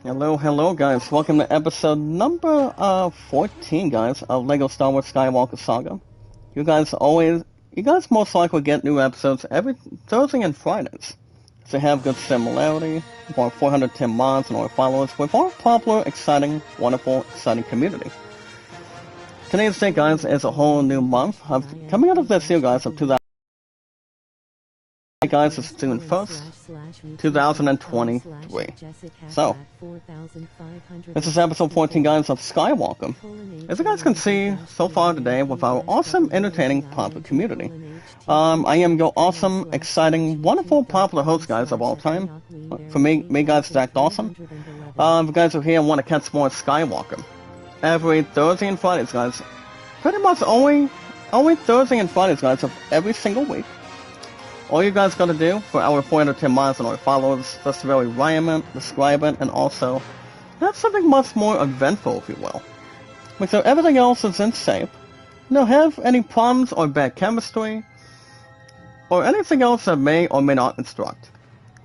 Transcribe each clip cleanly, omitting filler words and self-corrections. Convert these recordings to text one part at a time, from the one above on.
Hello guys. Welcome to episode number 14 guys of LEGO Star Wars Skywalker Saga. You guys most likely get new episodes every Thursday and Fridays. So have good similarity, more 410 mods and our followers with our popular, exciting, wonderful, exciting community. Today's day guys is a whole new month coming out of this year guys of 2000. Hey guys, it's June 1st, 2023. So, this is episode 14 guys of Skywalker. As you guys can see so far today with our awesome, entertaining, popular community. I am your awesome, exciting, wonderful, popular host guys of all time. For me guys, Zach Dawson. If you guys are here and want to catch more Skywalker. Every Thursday and Fridays guys. Pretty much only Thursday and Fridays guys of every single week. All you guys gotta do for our 410 mods and our followers, just really rhyme it, describe it, and also have something much more eventful, if you will. Make sure everything else is in shape. No have any problems or bad chemistry, or anything else that may or may not instruct.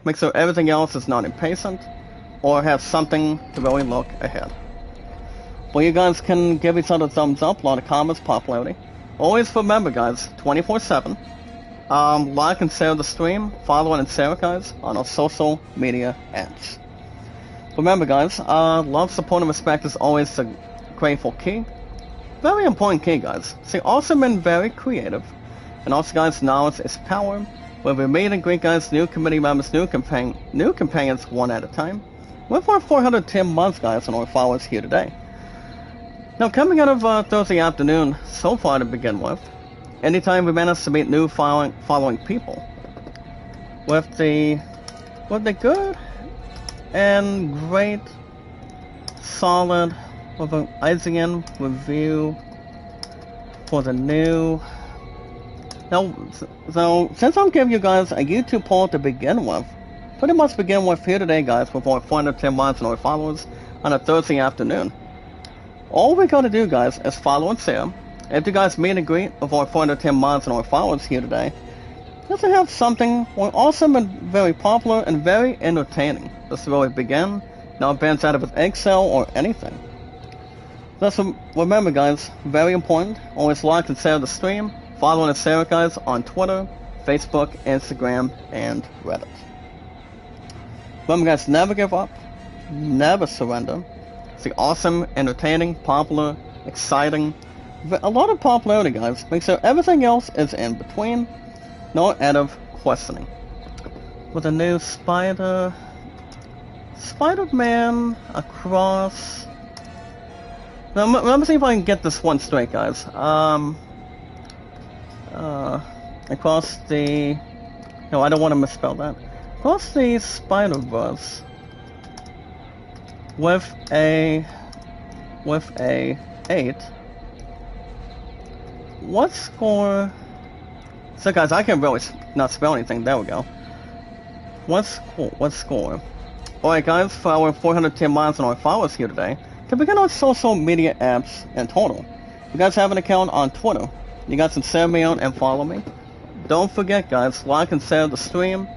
Make sure everything else is not impatient, or have something to really look ahead. Well, you guys can give each other thumbs up, a lot of comments, popularity. Always remember, guys, 24/7. Like and share the stream, follow and share it, guys, on our social media apps. Remember, guys, love, support, and respect is always the grateful key. Very important key, guys. See, awesome and very creative. And also, guys, knowledge is power. Where we meet and greet, guys, new committee members, new companions one at a time. With our 410 months, guys, and our followers here today. Now, coming out of Thursday afternoon, so far to begin with, anytime we manage to meet new following people, with the good and great, solid, with an IGN review for the new. Now, so since I'm giving you guys a YouTube poll to begin with, pretty much begin with here today, guys, with our 410 mods and our followers on a Thursday afternoon. All we gotta do, guys, is follow and share. If you guys meet and greet with our 410 mods and our followers here today, just to have something awesome and very popular and very entertaining. Just to really begin, not bends out of its eggshell or anything. Just remember guys, very important, always like and share the stream, follow and share it guys on Twitter, Facebook, Instagram, and Reddit. Remember guys, never give up, never surrender. It's the awesome, entertaining, popular, exciting, a lot of popularity, guys. Make sure everything else is in between, not out of questioning. With a new Spider-Man across. Now, let me see if I can get this one straight, guys. Across the. No, I don't want to misspell that. Across the Spider-Verse with a 8. What score? So guys, I can really not spell anything. There we go. What score? Alright guys, for our 410 mods and our followers here today, to begin our social media apps in total. You guys have an account on Twitter. You guys can share me out and follow me. Don't forget guys, like and share the stream,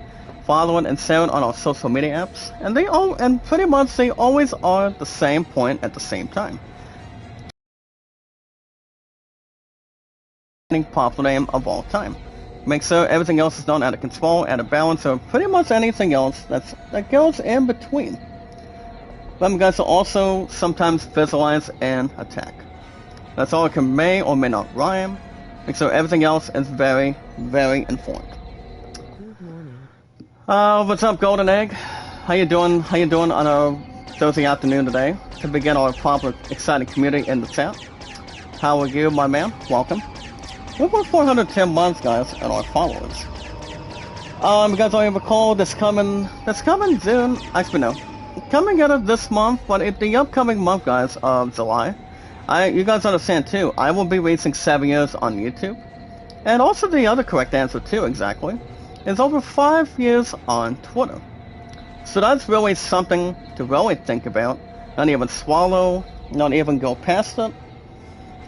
follow it and share it on our social media apps. And pretty much they always are the same point at the same time. Popular name of all time. Make sure everything else is not out of control, out of balance, or pretty much anything else that goes in between. Remember guys to also sometimes visualize and attack. That's all it can may or may not rhyme. Make sure everything else is very, very informed. What's up, Golden Egg? How you doing? How you doing on a Thursday afternoon today? To begin our popular, exciting community in the chat. How are you, my man? Welcome. We're about 410 months, guys, and our followers. You guys already recall this coming June. Actually, no, coming out of this month, but in the upcoming month, guys, of July. You guys understand too. I will be reaching 7 years on YouTube, and also the other correct answer too, exactly, is over 5 years on Twitter. So that's really something to really think about. Not even swallow. Not even go past it.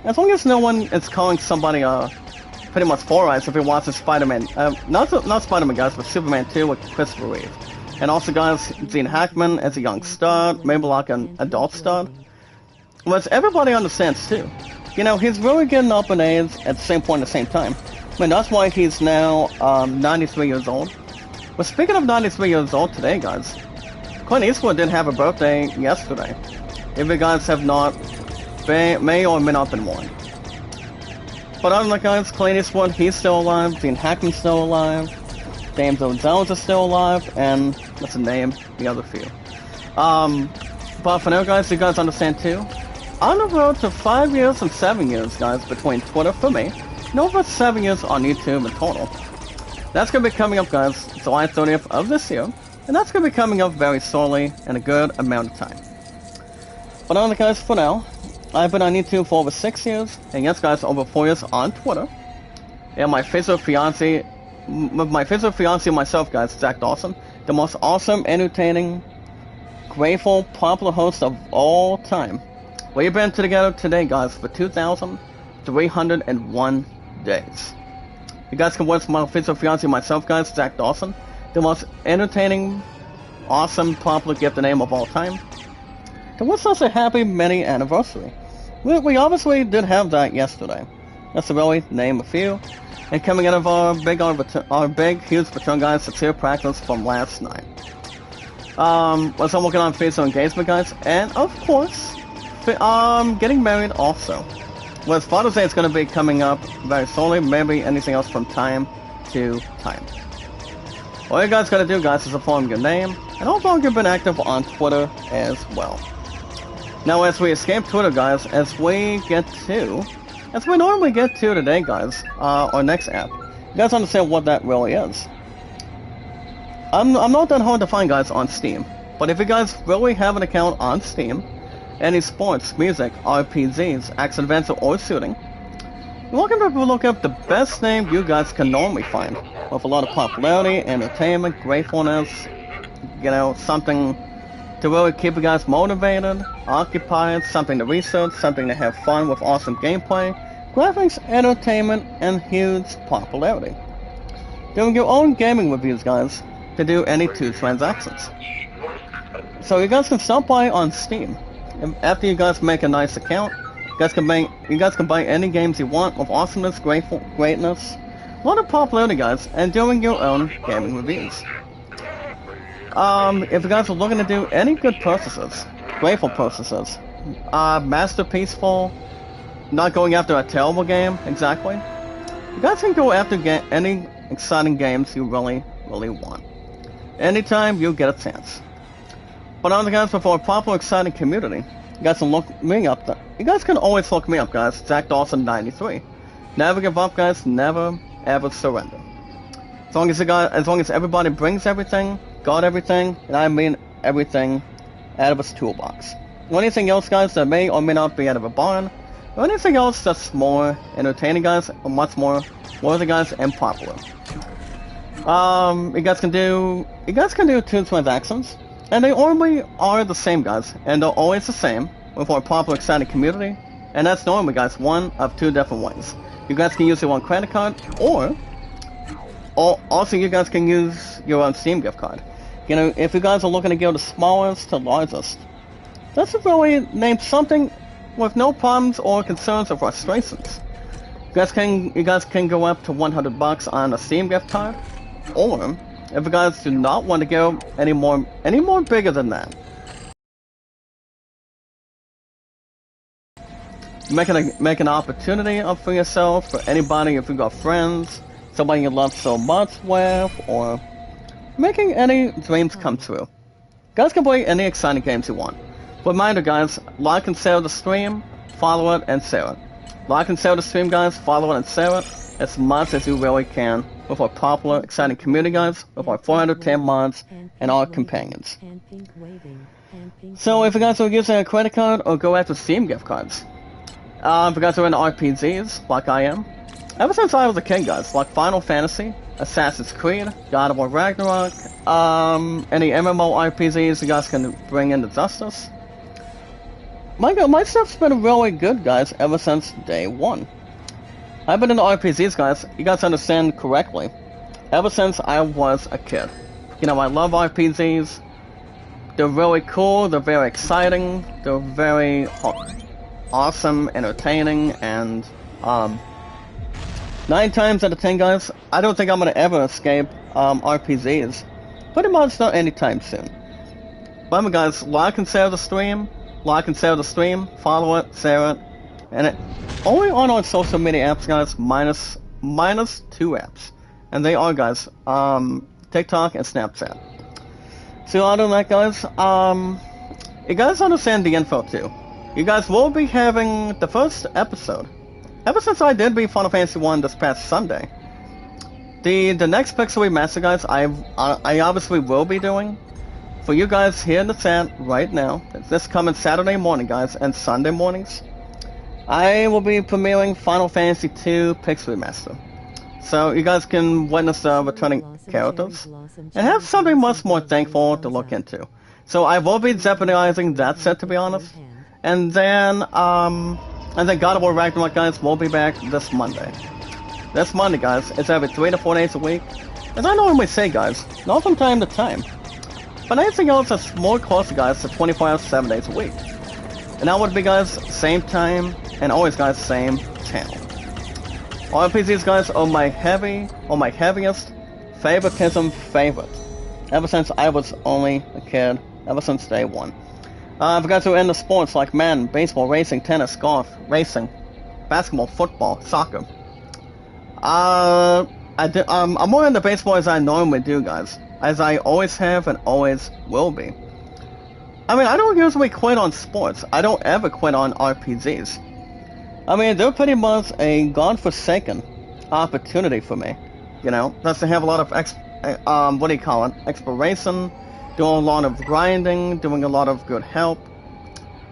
As long as no one is calling somebody pretty much 4 eyes if he watches Spider-Man, not Spider-Man guys, but Superman 2 with Christopher Reeve. And also, guys, Gene Hackman as a young stud, maybe like an adult stud. Which everybody understands too. You know, he's really getting up in age at the same point at the same time. I mean, that's why he's now 93 years old. But speaking of 93 years old today, guys, Clint Eastwood did have a birthday yesterday. If you guys have not, may or may not been warned. But other than that, guys, Clint Eastwood, he's still alive. Gene Hackman's still alive. James Earl Jones is still alive. And let's name the other few. But for now, guys, you guys understand too. On the road to 5 years and 7 years, guys, between Twitter for me, and over 7 years on YouTube in total. That's going to be coming up, guys, July 30th of this year. And that's going to be coming up very slowly in a good amount of time. But other than that, guys, for now, I've been on YouTube for over 6 years, and yes, guys, over 4 years on Twitter. And my Facebook fiance, myself, guys, Zach Dawson, the most awesome, entertaining, grateful, popular host of all time. We've been together today, guys, for 2,301 days. You guys can watch my Facebook fiance, myself, guys, Zach Dawson, the most entertaining, awesome, popular gift name of all time. And wish us a happy many anniversary. We obviously did have that yesterday. That's to really name a few. And coming out of our big, huge return, guys, sincere practice from last night. Was I'm working on Facebook engagement, guys, and of course, getting married also. With Father's Day is going to be coming up very slowly, maybe anything else from time to time. All you guys gotta do, guys, is inform your name, and also you've been active on Twitter as well. Now, as we escape Twitter, guys, as we normally get to today, guys, our next app, you guys understand what that really is. I'm not that hard to find, guys, on Steam, but if you guys really have an account on Steam, any sports, music, RPGs, action adventure, or shooting, you're welcome to look up the best name you guys can normally find, with a lot of popularity, entertainment, gratefulness, you know, something to really keep you guys motivated, occupied, something to research, something to have fun with awesome gameplay, graphics, entertainment, and huge popularity. Doing your own gaming reviews, guys, to do any 2 transactions. So you guys can stop by on Steam. After you guys make a nice account, you guys can buy any games you want with awesomeness, greatness, a lot of popularity, guys, and doing your own gaming reviews. If you guys are looking to do any good purchases, grateful purchases, masterpieceful, not going after a terrible game, exactly, you guys can go after any exciting games you really, really want. Anytime you get a chance. But other guys, for a popular, exciting community, you guys can look me up. You guys can always look me up, guys. Zach Dawson 93. Never give up, guys. Never ever surrender. As long as everybody brings everything, got everything, and I mean everything, out of his toolbox. Or anything else, guys, that may or may not be out of a barn, or anything else that's more entertaining, guys, or much more worthy, guys, and popular. You guys can do 2 transactions. And they normally are the same, guys, and they're always the same with our popular, exciting community, and that's normally, guys, one of 2 different ways. You guys can use your own credit card, or also you guys can use your own Steam gift card. You know, if you guys are looking to go the smallest to largest, that's really name something with no problems or concerns or frustrations. You guys can go up to $100 on a Steam gift card, or if you guys do not want to go any more bigger than that, make an opportunity up for yourself, for anybody, if you got friends, somebody you love so much with, or making any dreams come true. You guys can play any exciting games you want. Reminder, guys, like and share the stream, follow it and share it. Like and share the stream, guys, follow it and share it as much as you really can with our popular, exciting community, guys, with our 410 mods and our companions. So if you guys are using a credit card or go after Steam gift cards, if you guys are into RPGs, like I am, ever since I was a kid, guys, like Final Fantasy, Assassin's Creed, God of War Ragnarok, any MMORPGs you guys can bring into justice, my stuff's been really good, guys, ever since day one. I've been into RPGs, guys, you guys understand correctly, ever since I was a kid. You know, I love RPGs. They're really cool, they're very exciting, they're very awesome, entertaining, and 9 times out of 10, guys, I don't think I'm gonna ever escape RPGs. Pretty much not anytime soon. Remember, guys, like and share the stream, follow it, share it, and it only on our social media apps, guys, minus 2 apps, and they are, guys, TikTok and Snapchat. So other than that, guys, you guys understand the info too. You guys will be having the first episode. Ever since I did beat Final Fantasy 1 this past Sunday, the next Pixel Remaster, guys, I obviously will be doing for you guys here in the chat right now. This coming Saturday morning, guys, and Sunday mornings, I will be premiering Final Fantasy 2 Pixel Remaster. So you guys can witness the returning characters and have something much more thankful to look into. So I will be jeopardizing that set, to be honest. And then God of War Ragnarok, guys, will be back this Monday. This Monday, guys. It's every 3 to 4 days a week. As I normally say, guys, not from time to time. But anything else that's more closer, guys, to 24 hours, 7 days a week. And that would be, guys, same time, and always, guys, same channel. RPGs, guys, are my heaviest favoritism favorite. Ever since I was only a kid, ever since day one. I've got to into sports like Madden, baseball, racing, tennis, golf, racing, basketball, football, soccer. I'm more into baseball as I normally do, guys. As I always have and always will be. I mean, I don't usually quit on sports. I don't ever quit on RPGs. I mean, they're pretty much a godforsaken opportunity for me. You know, that's to have a lot of exploration, doing a lot of grinding, doing a lot of good help,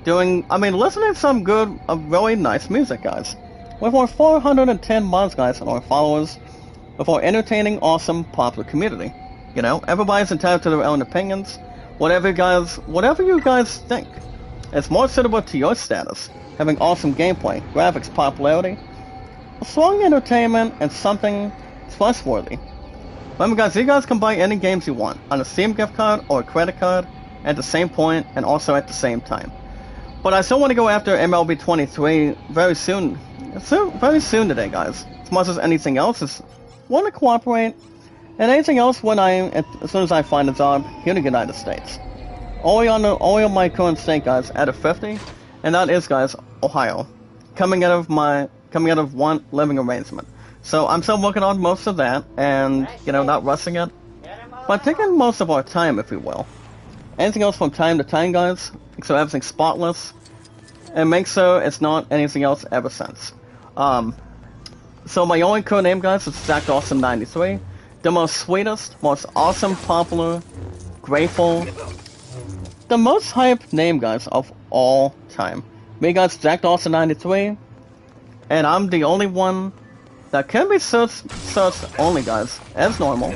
listening to some good, really nice music, guys. With our 410 mods, guys, and our followers, with our entertaining, awesome, popular community. You know, everybody's entitled to their own opinions. Whatever you guys think is more suitable to your status. Having awesome gameplay, graphics, popularity, strong entertainment, and something trustworthy. Remember, guys, you guys can buy any games you want on a Steam gift card or a credit card at the same point and also at the same time. But I still want to go after MLB 23 very soon today, guys. As much as anything else, is want to cooperate, and anything else as soon as I find a job here in the United States. Only on my current state, guys, out of 50, and that is, guys, Ohio, coming out of one living arrangement. So I'm still working on most of that, and not rushing it, but taking most of our time, if you will. Anything else from time to time, guys, so everything's spotless, and make sure it's not anything else ever since. So my only current name, guys, is Zach Dawson 93, the most sweetest, most awesome, popular, grateful, the most hyped name, guys, of all time. Me, guys, Zach Dawson 93, and I'm the only one that can be searched only, guys, as normal,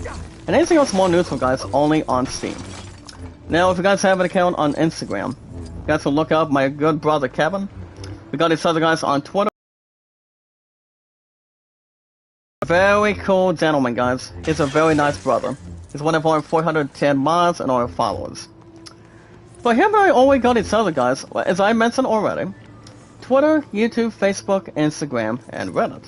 and anything else more useful, guys, only on Steam. Now, if you guys have an account on Instagram, you guys will look up my good brother Kevin. We got each other, guys, on Twitter. Very cool gentleman, guys. He's a very nice brother. He's one of our 410 mods and our followers. But him and I always got each other, guys, as I mentioned already. Twitter, YouTube, Facebook, Instagram, and Reddit.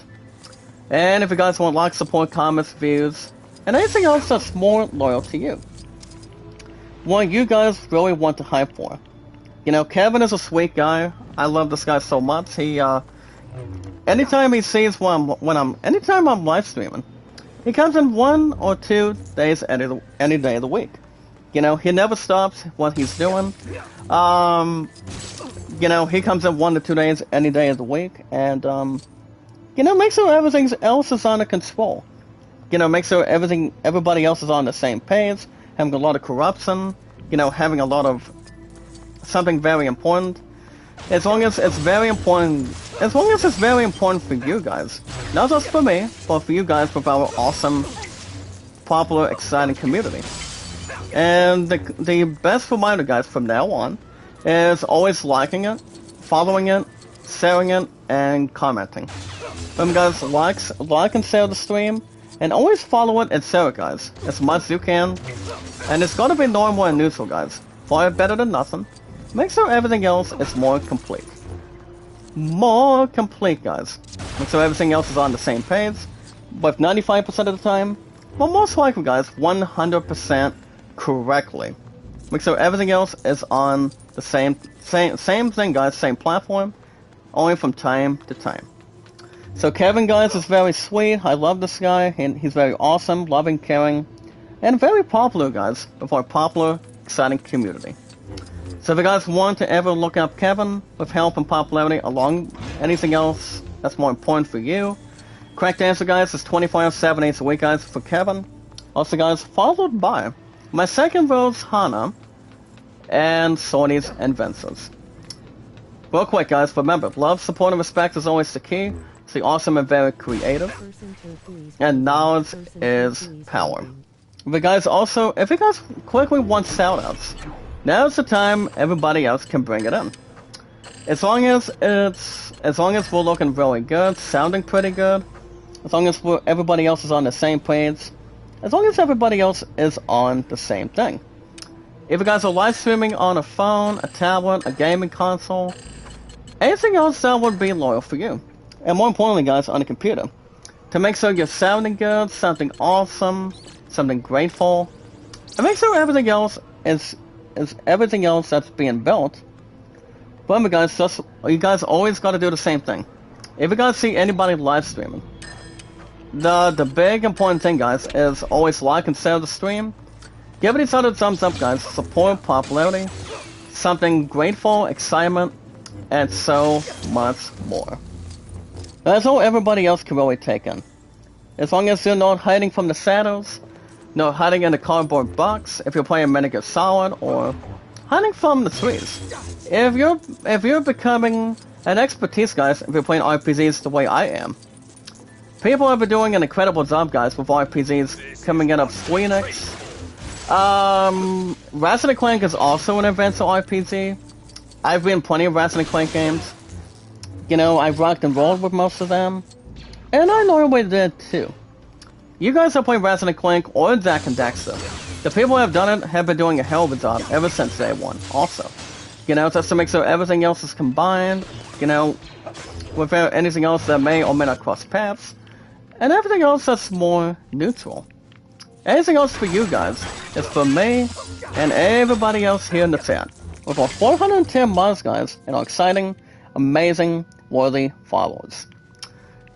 And if you guys want like, support, comments, views, and anything else that's more loyal to you. What you guys really want to hype for. Kevin is a sweet guy. I love this guy so much. He, anytime he sees anytime I'm live streaming, he comes in 1 or 2 days any day of the week. He never stops what he's doing. He comes in 1 to 2 days any day of the week, and make sure everything else is under control. Make sure everybody else is on the same page, having a lot of corruption, having a lot of something very important. As long as it's very important for you guys. Not just for me, but for you guys with our awesome, popular, exciting community. And the best reminder, guys, from now on, is always liking it, following it, sharing it, and commenting. Remember, guys, like and share the stream, and always follow it and share it, guys, as much as you can. And it's gonna be normal and neutral, guys. Far better than nothing. Make sure everything else is more complete. More complete, guys. Make sure everything else is on the same page. But 95% of the time, well, most likely, guys, 100% correctly. Make sure everything else is on the same thing, guys, same platform, only from time to time. So Kevin, guys, is very sweet. I love this guy, and he's very awesome, loving, caring, and very popular, guys, with our popular, exciting community. So if you guys want to ever look up Kevin with help and popularity along anything else that's more important for you, correct answer, guys, is 24 7 days a week, guys, for Kevin. Also, guys, followed by my second rose, Hana, and Sony's and Vince's. Real quick, guys, remember, love, support, and respect is always the key. Stay awesome and very creative. And knowledge is power. If you guys quickly want shoutouts, now's the time everybody else can bring it in. As long as we're looking really good, sounding pretty good, as long as everybody else is on the same page, as long as everybody else is on the same thing. If you guys are live streaming on a phone, a tablet, a gaming console, anything else that would be loyal for you. And more importantly, guys, on a computer. To make sure you're sounding good, something awesome, something grateful, and make sure everything else is everything else that's being built. Remember, guys, you guys always got to do the same thing. If you guys see anybody live streaming, the big important thing, guys, is always like and share the stream. Give each other a thumbs up, guys. Support, popularity, something grateful, excitement, and so much more. That's all everybody else can really take in. As long as you're not hiding from the shadows, not hiding in a cardboard box, if you're playing Metal Gear Solid, or hiding from the trees. If you're becoming an expertise, guys, if you're playing RPGs the way I am, people have been doing an incredible job, guys, with RPGs coming out of Squeenix. Ratchet & Clank is also an advanced RPG. I've been plenty of Ratchet & Clank games. You know, I've rocked and rolled with most of them. And I normally did too. You guys have played Ratchet & Clank or Jak and Daxter. The people who have done it have been doing a hell of a job ever since day one, also. You know, just to make sure everything else is combined, you know, without anything else that may or may not cross paths, and everything else that's more neutral. Anything else for you guys is for me and everybody else here in the chat. With our 410 mods, guys, and our exciting, amazing, worthy followers.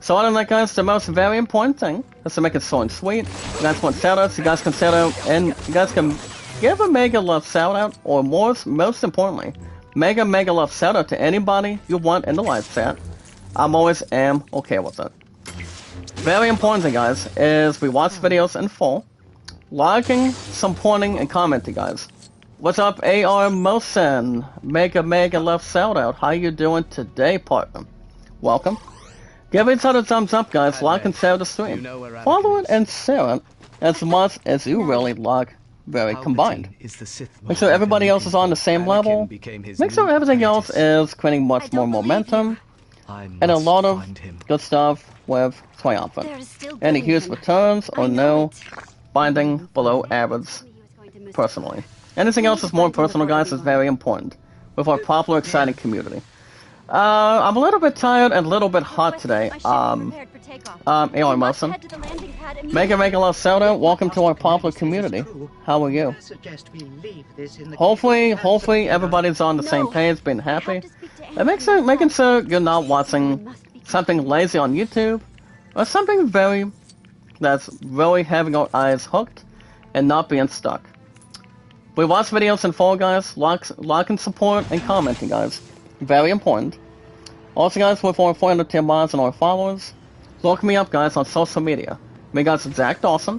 So other than that, guys, the most very important thing is to make it short and sweet. You guys want shoutouts, you guys can shout out, and you guys can give a mega love shoutout, or most importantly, mega love shoutout to anybody you want in the live chat. I'm always okay with it. Very important thing, guys, is we watch videos in full, liking, supporting, and commenting, guys. What's up, AR Mosen? Mega love shoutout. How you doing today, partner? Welcome. Give each other a thumbs up, guys. Like and share the stream. Follow it and share it as much as you really like. Very combined. Make sure everybody else is on the same level. Make sure everything else is creating much more momentum. And a lot of good stuff with Triumphant. Any huge returns or no binding below average personally. Anything else that's more personal, guys, is very important with our popular, exciting community. I'm a little bit tired and a little bit hot today. AR Mosen. Make a love shout out. Welcome to our popular community. How are you? Hopefully everybody's on the same page, being happy. And making sure you're not watching something lazy on YouTube, or something that's really having our eyes hooked and not being stuck. We watch videos in full, guys. Like and support and commenting, guys. Very important. Also, guys, with our 410 mods and our followers, look me up, guys, on social media. Me, guys, Zach Dawson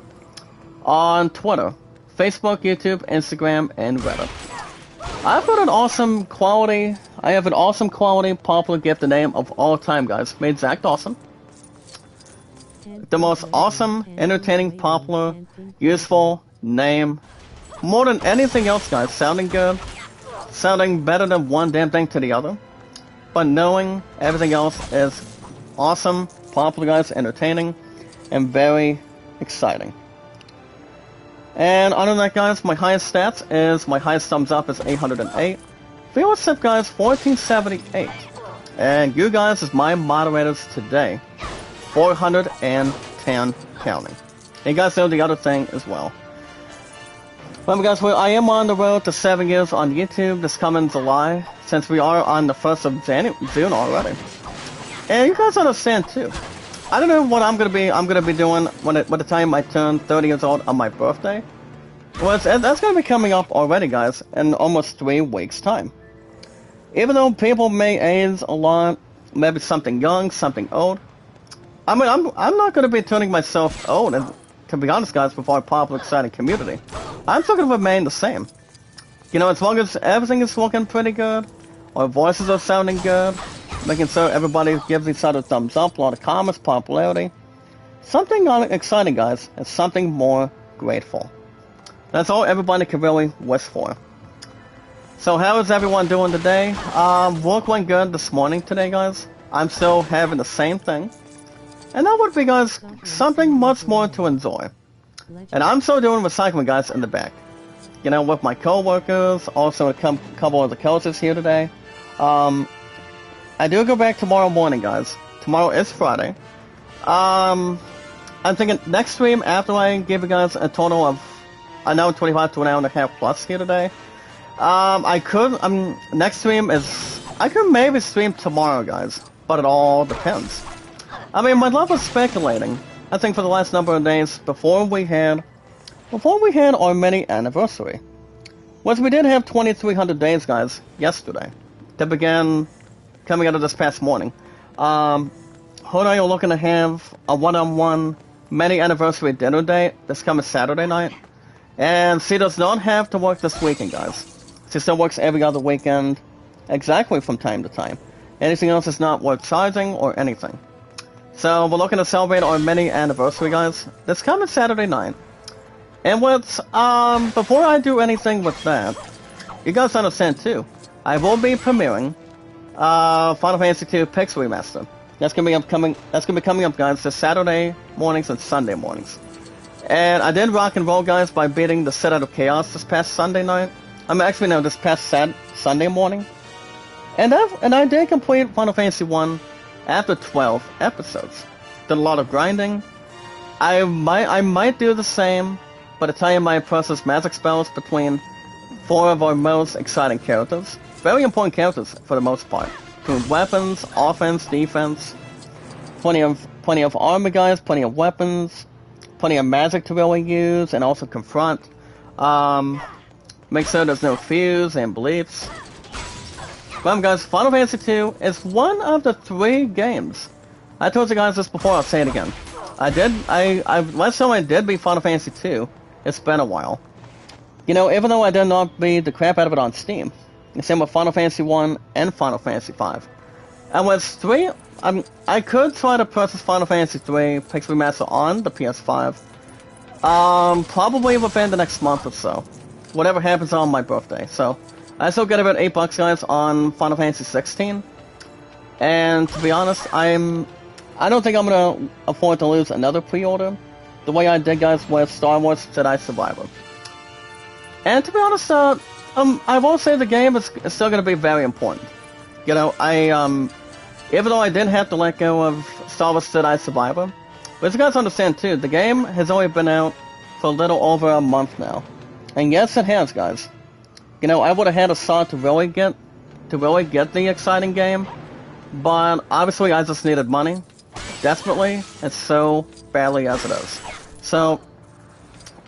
on Twitter, Facebook, YouTube, Instagram, and Reddit. I have an awesome quality popular gift name of all time, guys. Made Zach Dawson. The most awesome, entertaining, popular, useful name. More than anything else, guys. Sounding good. Sounding better than one damn thing to the other. But knowing everything else is awesome, popular, guys, entertaining, and very exciting. And other than that, guys, my highest stats is, my highest thumbs up is 808. Viewership, guys, 1478. And you guys is my moderators today, 410 counting. And you guys know the other thing as well. Remember, guys, I am on the road to 7 years on YouTube this coming July, since we are on the 1st of June already. And you guys understand too. I don't know what I'm gonna be doing when the time I turn 30 years old on my birthday. Well, that's gonna be coming up already, guys, in almost 3 weeks' time. Even though people may age a lot, maybe something young, something old. I mean, I'm not gonna be turning myself old, and to be honest, guys, before a popular, exciting community. I'm still gonna remain the same. You know, as long as everything is looking pretty good, our voices are sounding good, making sure everybody gives each other a thumbs up, a lot of comments, popularity. Something exciting, guys, and something more grateful. That's all everybody can really wish for. So how is everyone doing today? Work went good this morning today, guys. I'm still having the same thing. And that would be, guys, something much more to enjoy. And I'm still doing recycling, guys, in the back. You know, with my co-workers, also a couple of the coaches here today. I do go back tomorrow morning, guys. Tomorrow is Friday. I'm thinking next stream, after I give you guys a total of an hour 25 to an hour and a half plus here today. Next stream is, I could maybe stream tomorrow, guys. But it all depends. I mean, my love was speculating. I think for the last number of days before we had our mini anniversary, which we did have 2,300 days, guys, yesterday, that began coming out of this past morning. Her and I are looking to have a one-on-one mini anniversary dinner date this coming Saturday night, and she does not have to work this weekend, guys. She still works every other weekend, exactly from time to time. Anything else is not worth charging or anything. So we're looking to celebrate our mini anniversary, guys, this coming Saturday night. And before I do anything with that, you guys understand too, I will be premiering Final Fantasy II Pixel Remaster. That's gonna be coming up, guys, this Saturday mornings and Sunday mornings. And I did rock and roll, guys, by beating the Set Out of Chaos this past Sunday night. This past Sunday morning. And I did complete Final Fantasy 1 after 12 episodes. Did a lot of grinding. I might do the same, but I tell you, my process magic spells between 4 of our most exciting characters. Very important characters for the most part. Between weapons, offense, defense, plenty of armor, guys, plenty of weapons, plenty of magic to really use, and also confront. Make sure there's no fears and beliefs. Remember, guys, Final Fantasy II is one of the 3 games. I told you guys this before, I'll say it again. Last time I did beat Final Fantasy II, it's been a while. You know, even though I did not beat the crap out of it on Steam. The same with Final Fantasy 1 and Final Fantasy 5. And with 3, I could try to purchase Final Fantasy 3 Pixel Remaster on the PS5. Probably within the next month or so. Whatever happens on my birthday. So, I still get about $8, guys, on Final Fantasy 16. And to be honest, I don't think I'm gonna afford to lose another pre-order the way I did, guys, with Star Wars Jedi Survivor. And to be honest, I will say the game is still gonna be very important. You know, even though I did have to let go of Star Wars Jedi Survivor, but as you guys understand too, the game has only been out for a little over a month now. And yes, it has, guys. You know, I would have had a shot to really get the exciting game, but obviously I just needed money, desperately, and so badly as it is. So,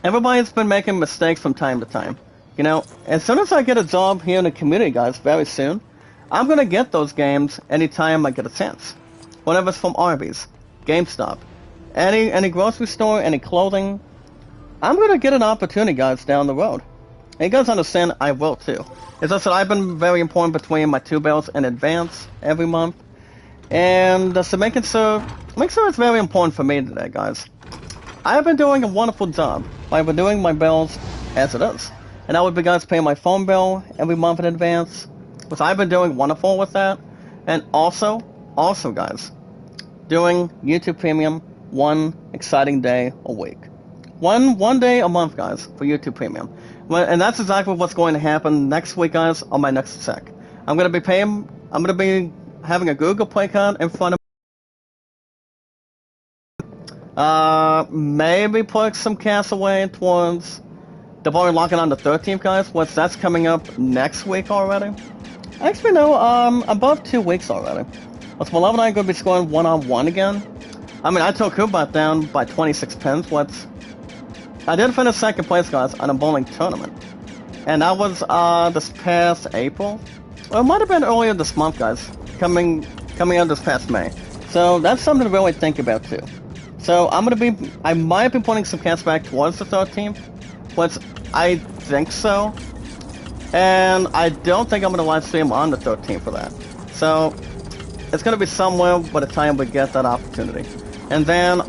everybody's been making mistakes from time to time. You know, as soon as I get a job here in the community, guys, very soon, I'm gonna get those games anytime I get a chance. Whether it's from Arby's, GameStop, any grocery store, any clothing, I'm gonna get an opportunity, guys, down the road. And you guys understand, I will too. As I said, I've been very important between my 2 bills in advance every month. And so make sure it's very important for me today, guys. I have been doing a wonderful job by renewing my bills as it is. And I would be, guys, paying my phone bill every month in advance, which I've been doing wonderful with that. And also, guys, doing YouTube Premium 1 exciting day a week. one day a month, guys, for YouTube Premium. And that's exactly what's going to happen next week, guys, on my next sec. I'm going to be having a Google Play card in front of maybe put some cash away towards the bar locking on the 13th, guys. That's coming up next week already. Actually, no, above 2 weeks already. What's my love and I going to be scoring one-on-one again? I mean, I took Kubat down by 26 pins. I did finish second place, guys, on a bowling tournament. And that was, this past April. Or it might have been earlier this month, guys. Coming out this past May. So that's something to really think about, too. So I might be putting some cash back towards the 13th. But I think so. And I don't think I'm going to live stream on the 13th for that. So it's going to be somewhere by the time we get that opportunity. And then,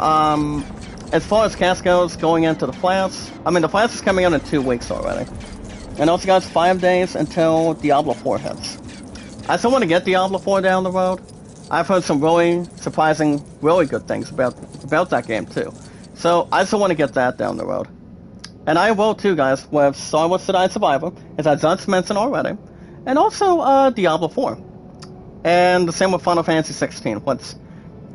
as far as cash goes, going into the Flats, I mean, the Flats is coming out in 2 weeks already. And also, guys, 5 days until Diablo 4 hits. I still want to get Diablo 4 down the road. I've heard some really surprising, really good things about that game, too. So, I still want to get that down the road. And I will, too, guys, with Star Wars Jedi Survivor, as I just mentioned already. And also, Diablo 4. And the same with Final Fantasy 16.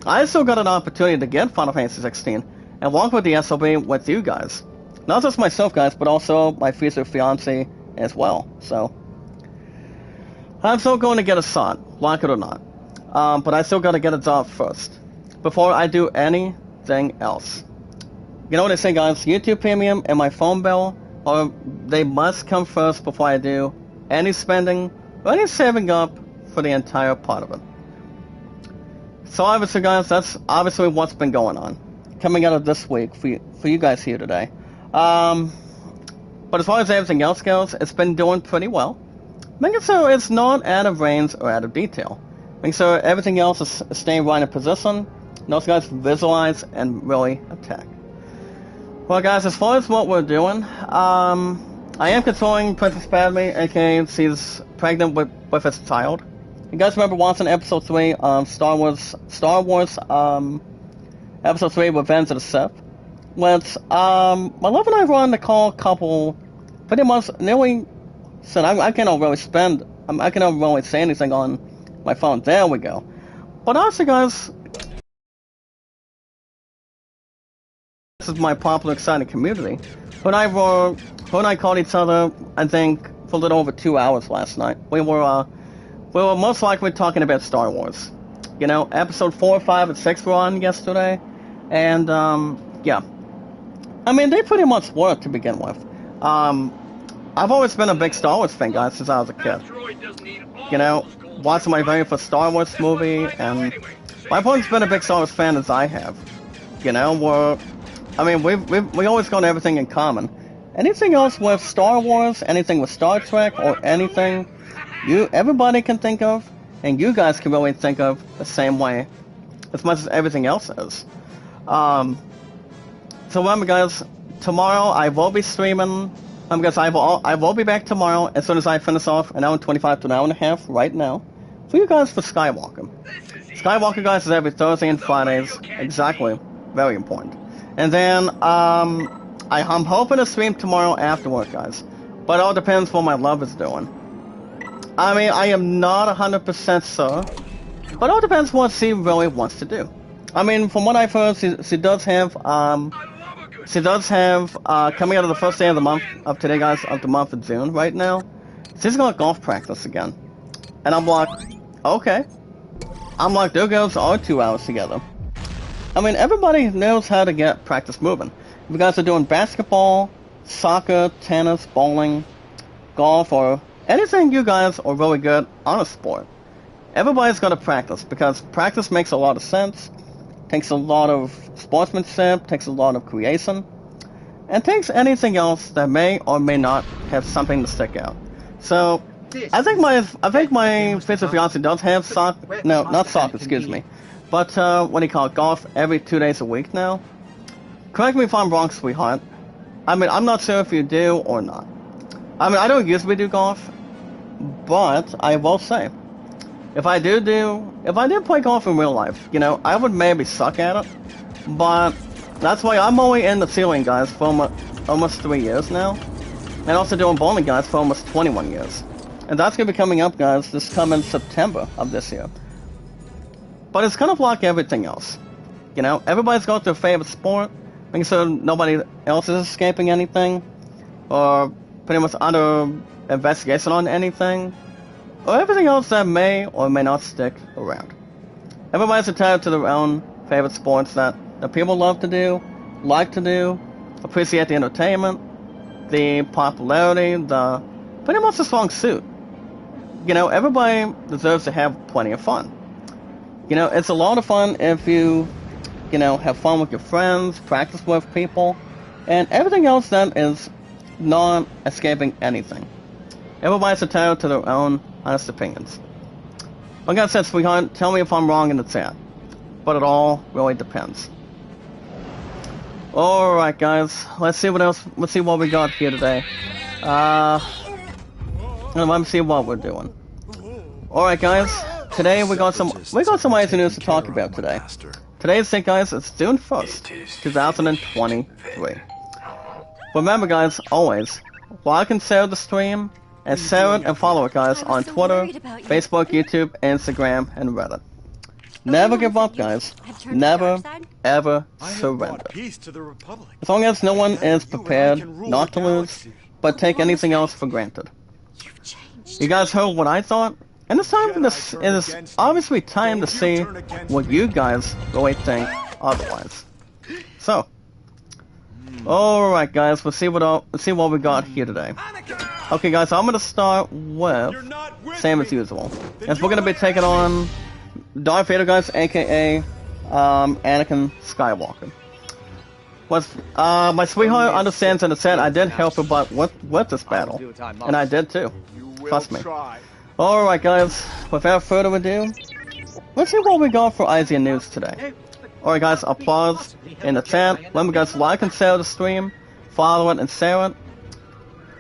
I still got an opportunity to get Final Fantasy 16 and walk with the SLB with you guys. Not just myself, guys, but also my future fiancé as well. So, I'm still going to get a shot, like it or not. But I still got to get a job first, before I do anything else. You know what I say, guys? YouTube Premium and my phone bill, they must come first before I do any spending or any saving up for the entire part of it. So obviously, guys, that's obviously what's been going on, coming out of this week for you guys here today. But as far as everything else goes, it's been doing pretty well. Making sure it's not out of range or out of detail. Making sure everything else is staying right in position. And also, guys, visualize and really attack. Well, guys, as far as what we're doing, I am controlling Princess Padme, aka she's pregnant with his child. You guys remember watching episode 3 of Star Wars, episode 3, Revenge of the Sith? With, my love and I were on the call couple, pretty much nearly said, I cannot really say anything on my phone. There we go. But honestly, guys, this is my popular, exciting community. Her and I called each other, I think, for a little over 2 hours last night. We were most likely talking about Star Wars. You know, episode 4, 5, and 6 were on yesterday. And, yeah. I mean, they pretty much were to begin with. I've always been a big Star Wars fan, guys, since I was a kid. You know, watching my very first Star Wars movie, and my opponent's been a big Star Wars fan as I have. You know, we always got everything in common. Anything else with Star Wars, anything with Star Trek, or anything everybody can think of, and you guys can really think of the same way, as much as everything else is. So remember, guys, tomorrow I will be streaming. Because I will be back tomorrow as soon as I finish off an hour and 25 to an hour and a half right now for you guys for Skywalker. Skywalker, guys, is every Thursday and Fridays. Exactly. Very important. And then, I'm hoping to stream tomorrow after work, guys. But it all depends what my love is doing. I mean, I am not 100% sure. But it all depends what she really wants to do. I mean, from what I've heard, she does have, coming out of the first day of the month, of today, guys, of the month of June right now, she's got golf practice again. And I'm like, okay. I'm like, there goes our 2 hours together. I mean, everybody knows how to get practice moving. If you guys are doing basketball, soccer, tennis, bowling, golf, or anything you guys are really good on a sport, everybody's got to practice, because practice makes a lot of sense. Takes a lot of sportsmanship, takes a lot of creation, and takes anything else that may or may not have something to stick out. So, I think my future fiance does have not soccer, excuse me, but what do you call it, golf every 2 days a week now. Correct me if I'm wrong, sweetheart. I mean, I'm not sure if you do or not. I mean, I don't usually do golf, but I will say, if I did play golf in real life, you know, I would maybe suck at it, but That's why I'm only in the ceiling, guys, for almost 3 years now. And also doing bowling, guys, for almost 21 years. And that's going to be coming up, guys, this coming September of this year. But it's kind of like everything else. You know, everybody's got their favorite sport, making sure nobody else is escaping anything, or pretty much under investigation on anything, or everything else that may or may not stick around. Everybody's entitled to their own favorite sports that people love to do, like to do, appreciate the entertainment, the popularity, the pretty much the strong suit. You know, everybody deserves to have plenty of fun. You know, it's a lot of fun if you know, have fun with your friends, practice with people, and everything else that is not escaping anything. Everybody's entitled to their own honest opinions. Like I said, sweetheart, tell me if I'm wrong in the chat. But it all really depends. Alright, guys, let's see what else, let's see what we got here today. Let me see what we're doing. Alright, guys, today we got some amazing news to talk about today. Today's date, guys, is June 1st, 2023. Remember, guys, always, like and share the stream, and share it and follow it, guys, on Twitter, Facebook, YouTube, Instagram, and Reddit. Never give up, guys. Never, ever surrender. As long as no one is prepared not to lose, but take anything else for granted. You guys heard what I thought? And it's time for this. It is obviously time to see what you guys really think otherwise. So, all right, guys, let's see what we got here today. Okay, guys, I'm gonna start with same as usual, as we're gonna be taking on Darth Vader, guys, aka Anakin Skywalker. My sweetheart understands in the chat I did help her but with this battle, and I did too. Trust me. Alright, guys, without further ado, let's see what we got for IGN News today. Alright, guys, applause in the chat. Remember, guys, like and share the stream, follow it and share it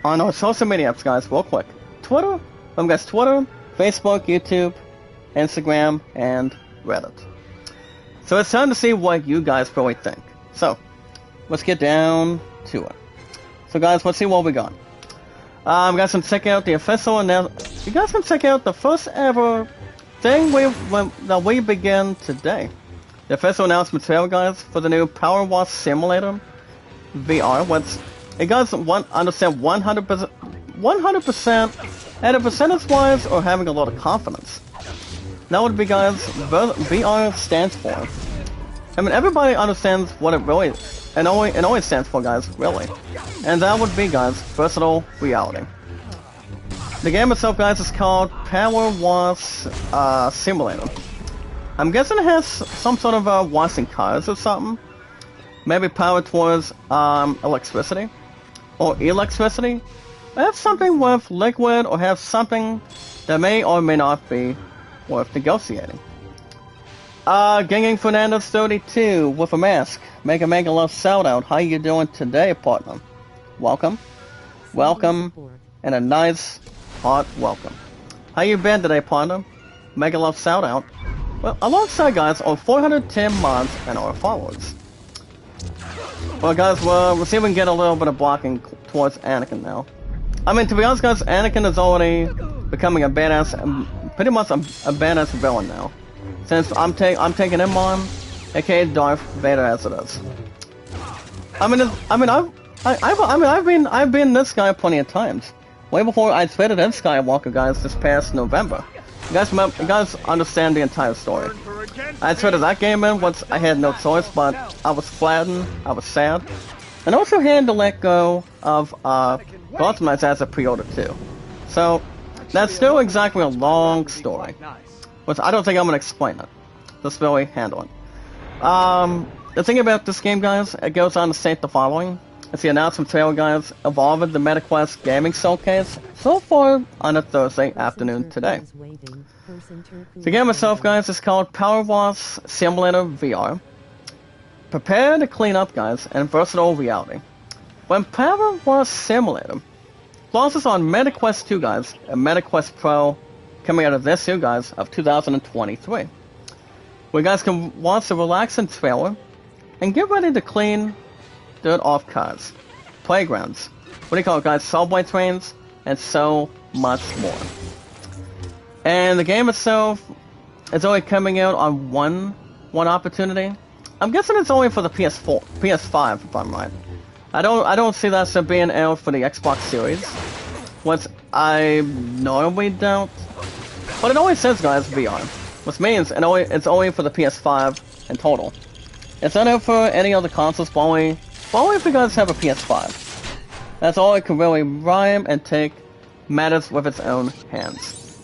on our social media apps, guys, real quick. Twitter, remember, guys, Twitter, Facebook, YouTube, Instagram, and Reddit. So it's time to see what you guys really think. So, let's get down to it. So, guys, let's see what we got. You guys can check out the official announcement. You guys can check out the first ever thing that we begin today. The official announcement trailer, guys, for the new Power Wash Simulator VR. You guys understand 100%, and a percentage-wise, or having a lot of confidence. That would be, guys, VR stands for. I mean, everybody understands what it really is. It always stands for, guys, really. And that would be, guys, versatile reality. The game itself, guys, is called Power Wash Simulator. I'm guessing it has some sort of washing cars or something. Maybe powered towards electricity. Or electricity. Have something with liquid, or have something that may or may not be worth negotiating. Ganging Fernandez 32 with a mask. Make a love shout out. How you doing today, partner? Welcome. Welcome. And a nice, hot welcome. How you been today, partner? Make a love shout out. Well, alongside, guys, our 410 mods and our followers. Well, guys, we'll see if we can get a little bit of blocking towards Anakin now. I mean, to be honest, guys, Anakin is already becoming a badass, pretty much a badass villain now. Since I'm taking him on, aka Darth Vader as it is. I've been this guy plenty of times. Way before I traded in Skywalker, guys, this past November. You guys understand the entire story. I traded that game in once I had no choice, but I was flattened, I was sad, and also had to let go of Gotham Knights as a pre-order too. So that's still exactly a long story. Which I don't think I'm going to explain it. Just really handle it. The thing about this game, guys, it goes on to state the following. It's the announcement trailer, guys, evolving the MetaQuest Gaming Showcase so far on a Thursday afternoon today. The game itself, guys, is called Power Wash Simulator VR. Prepare to clean up, guys, in versatile reality. When Power Wash Simulator launches on MetaQuest 2, guys, and MetaQuest Pro coming out of this year, guys, of 2023. Where you guys can watch the relaxing trailer and get ready to clean dirt off cars, playgrounds, what do you call it, guys, subway trains, and so much more. And the game itself is only coming out on one opportunity. I'm guessing it's only for the PS4, PS5, if I'm right. I don't see that as being out for the Xbox Series, which I normally don't. But it always says, guys, VR, which means it's only for the PS5 in total. It's not out for any other consoles, but only if you guys have a PS5. That's all it can really rhyme and take matters with its own hands.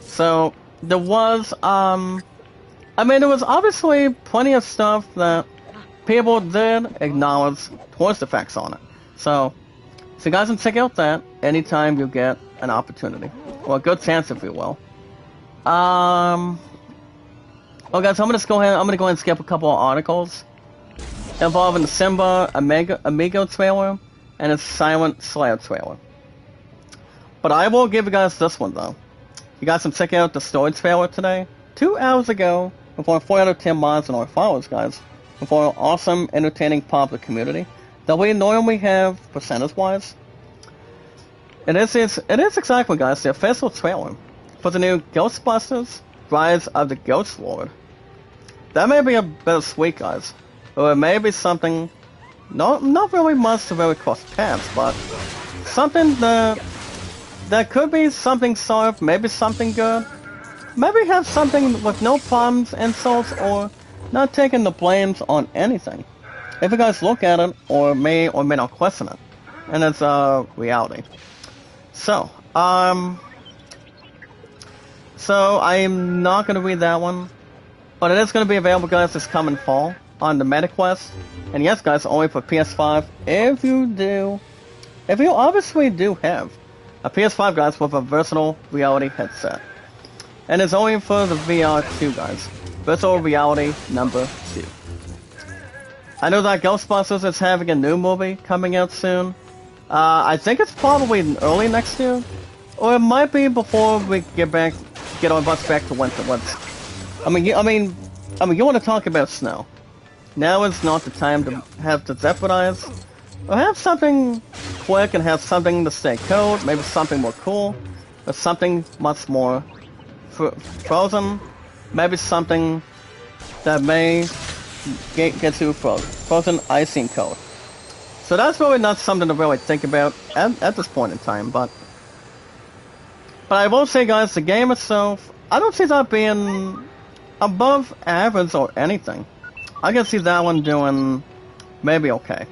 So there was there was obviously plenty of stuff that people did acknowledge towards the facts on it. So you guys can check out that anytime you get an opportunity, or a good chance, if you will. Well, guys, I'm gonna go ahead and skip a couple of articles involving the Simba Amigo trailer and its Silent Slayer trailer. But I will give you guys this one though. You guys can check out the story trailer today, 2 hours ago, before 4 out of 10 mods and our followers, guys, before an awesome, entertaining popular community that we normally have percentage-wise. It is exactly, guys, the official trailer for the new Ghostbusters: Rise of the Ghost Lord. That may be a bit of sweet, guys, or it may be something not really much to really cross paths, but something that could be something soft, maybe something good. Maybe have something with no problems, insults, or not taking the blames on anything. If you guys look at it, or may not question it, and it's a reality. So I'm not gonna read that one, but it is gonna be available, guys, this coming fall on the MetaQuest. And yes, guys, only for PS5. If you obviously do have a PS5, guys, with a versatile reality headset. And it's only for the VR2, guys. Virtual reality number 2. I know that Ghostbusters is having a new movie coming out soon. I think it's probably early next year, or it might be before we get our butts back to winter. I mean, you want to talk about snow? Now is not the time to have to jeopardize, or have something quick and have something to stay cold. Maybe something more cool, or something much more frozen. Maybe something that may get you frozen, icy, and cold. So that's really not something to really think about at this point in time, but I will say, guys, the game itself, I don't see that being above average or anything. I can see that one doing maybe okay.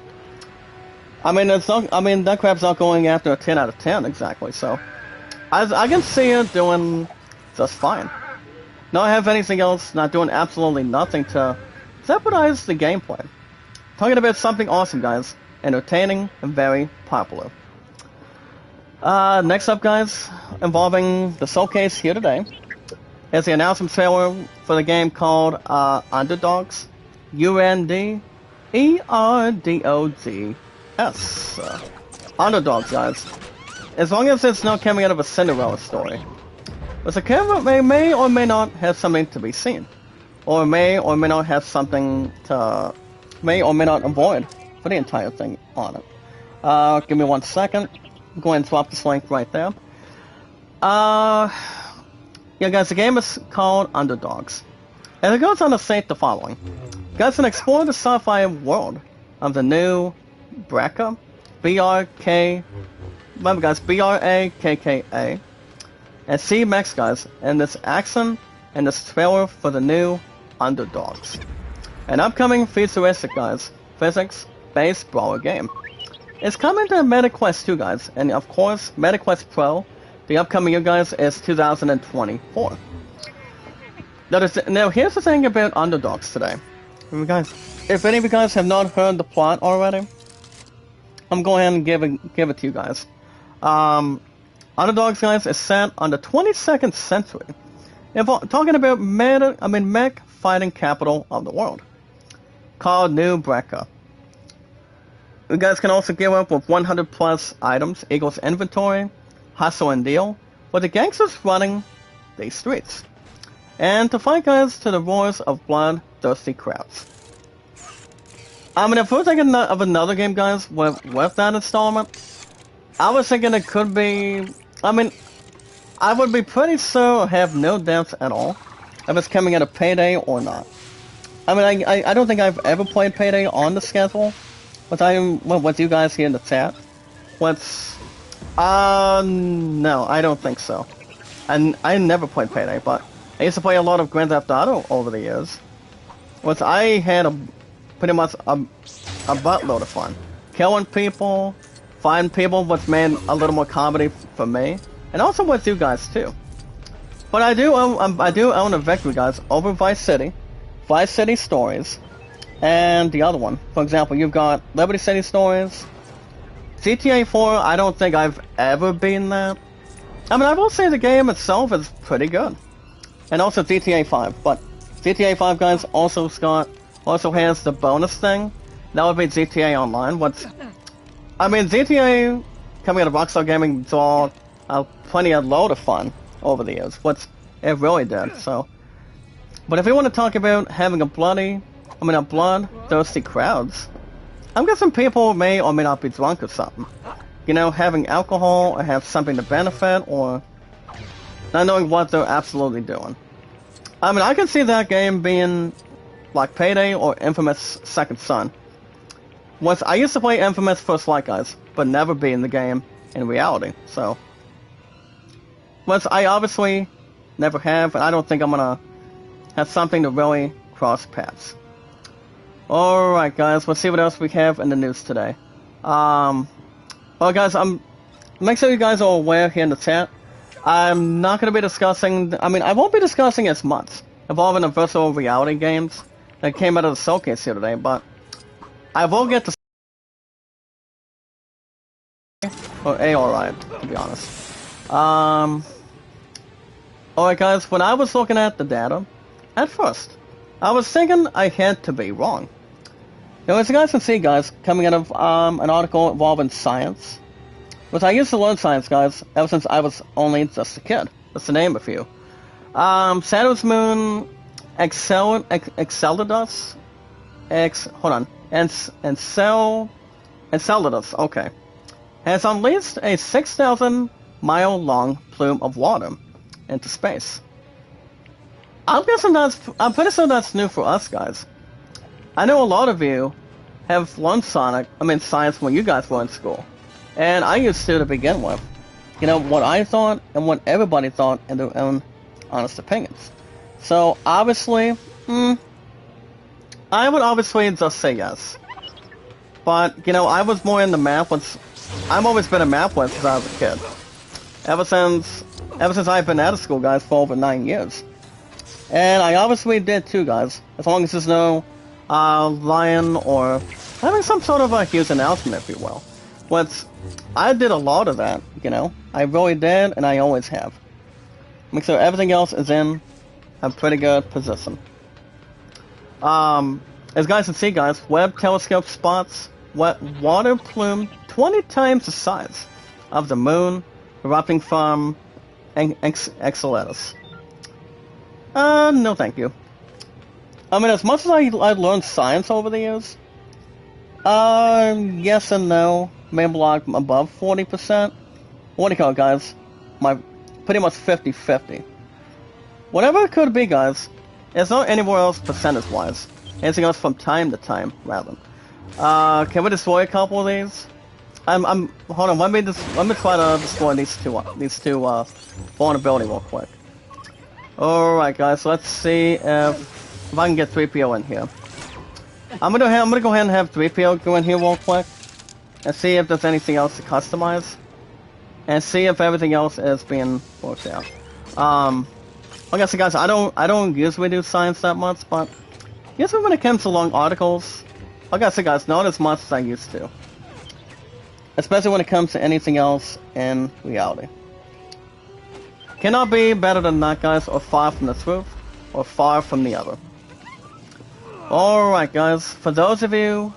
I mean, that crap's not going after a 10 out of 10 exactly, so I can see it doing just fine. Not have anything else, not doing absolutely nothing to jeopardize the gameplay. Talking about something awesome, guys. Entertaining and very popular. Next up, guys, involving the showcase here today, is the announcement trailer for the game called Underdogs. UNDERDOGS. Underdogs, guys. As long as it's not coming out of a Cinderella story. But the camera may or may not have something to be seen. Or may or may not have something to... may or may not avoid for the entire thing on it. Give me 1 second. I'm going to drop this link right there. Yeah, guys, the game is called Underdogs. And it goes on to state the following. You guys can explore the sci-fi world of the new Brakka. Remember, guys, BRAKKA. And see Max, guys, in this action and this trailer for the new Underdogs. An upcoming futuristic, guys, physics-based brawler game. It's coming to MetaQuest 2, guys, and of course, MetaQuest Pro, the upcoming year, guys, is 2024. Now, here's the thing about Underdogs today. If any of you guys have not heard the plot already, I'm going ahead and give it to you guys. Underdogs, guys, is set on the 22nd century. Talking about mech fighting capital of the world, called New Brakka. You guys can also gear up with 100 plus items equals inventory, hustle and deal, with the gangsters running these streets. And to fight, guys, to the roars of blood-thirsty crowds. I mean, if we're thinking of another game, guys, with that installment, I was thinking it could be. I mean, I would be pretty sure, have no doubts at all, if it's coming out of Payday or not. I mean, I don't think I've ever played Payday on the schedule, with you guys here in the chat. No, I don't think so. And I never played Payday, but I used to play a lot of Grand Theft Auto over the years. I had pretty much a buttload of fun. Killing people, finding people, which made a little more comedy for me. And also with you guys too. But I do own a victory, guys, over Vice City Stories, and the other one. For example, you've got Liberty City Stories, GTA 4. I don't think I've ever beaten that. I mean, I will say the game itself is pretty good, and also GTA 5. But GTA 5, guys, also has the bonus thing. That would be GTA Online. I mean, GTA coming out of Rockstar Gaming saw plenty of load of fun over the years. It really did. So, but if you want to talk about having a bloodthirsty crowds, I'm guessing people may or may not be drunk or something. You know, having alcohol or have something to benefit, or not knowing what they're absolutely doing. I mean, I can see that game being like Payday or Infamous Second Son. I used to play Infamous First Light, guys, but never beaten the game in reality. So, I obviously never have, and I don't think I'm gonna have something to really cross paths. Alright, guys, let's see what else we have in the news today. Well, guys, make sure you guys are aware here in the chat. I'm not going to be discussing. I mean, I won't be discussing as much involving the virtual reality games that came out of the showcase here today, but I will get to. Or alright, to be honest. Alright, guys, when I was looking at the data, at first, I was thinking I had to be wrong. Now, as you guys can see, guys, coming out of an article involving science, which I used to learn science, guys, ever since I was only just a kid. Just to name a few. Saturn's moon Enceladus, Enceladus, okay, has unleashed a 6,000-mile-long plume of water into space. I'm pretty sure that's new for us, guys. I know a lot of you have learned science when you guys were in school. And I used to begin with. You know, what I thought and what everybody thought in their own honest opinions. So, obviously, I would obviously just say yes. But, you know, I was more into math I've always been in math since I was a kid. Ever since I've been out of school, guys, for over 9 years. And I obviously did too, guys. As long as there's no lying or having some sort of a huge announcement, if you will. I did a lot of that, you know. I really did, and I always have. Make sure everything else is in a pretty good position. As you guys can see, guys, Webb telescope spots water plume 20 times the size of the moon erupting from Enceladus. No thank you. I mean, as much as I learned science over the years, yes and no. Maybe like above 40%. What do you call it, guys? Pretty much 50-50. Whatever it could be, guys, it's not anywhere else percentage-wise. Anything else from time to time, rather. Can we destroy a couple of these? Hold on. Let me try to destroy these two vulnerability real quick. Alright, guys, let's see if I can get 3PO in here. I'm gonna go ahead and have 3PO go in here real quick and see if there's anything else to customize and see if everything else is being worked out. Like I said, guys, I don't usually do science that much, but usually when it comes to long articles, like I said, guys, not as much as I used to. Especially when it comes to anything else in reality. Cannot be better than that, guys, or far from the truth, or far from the other. Alright, guys, for those of you,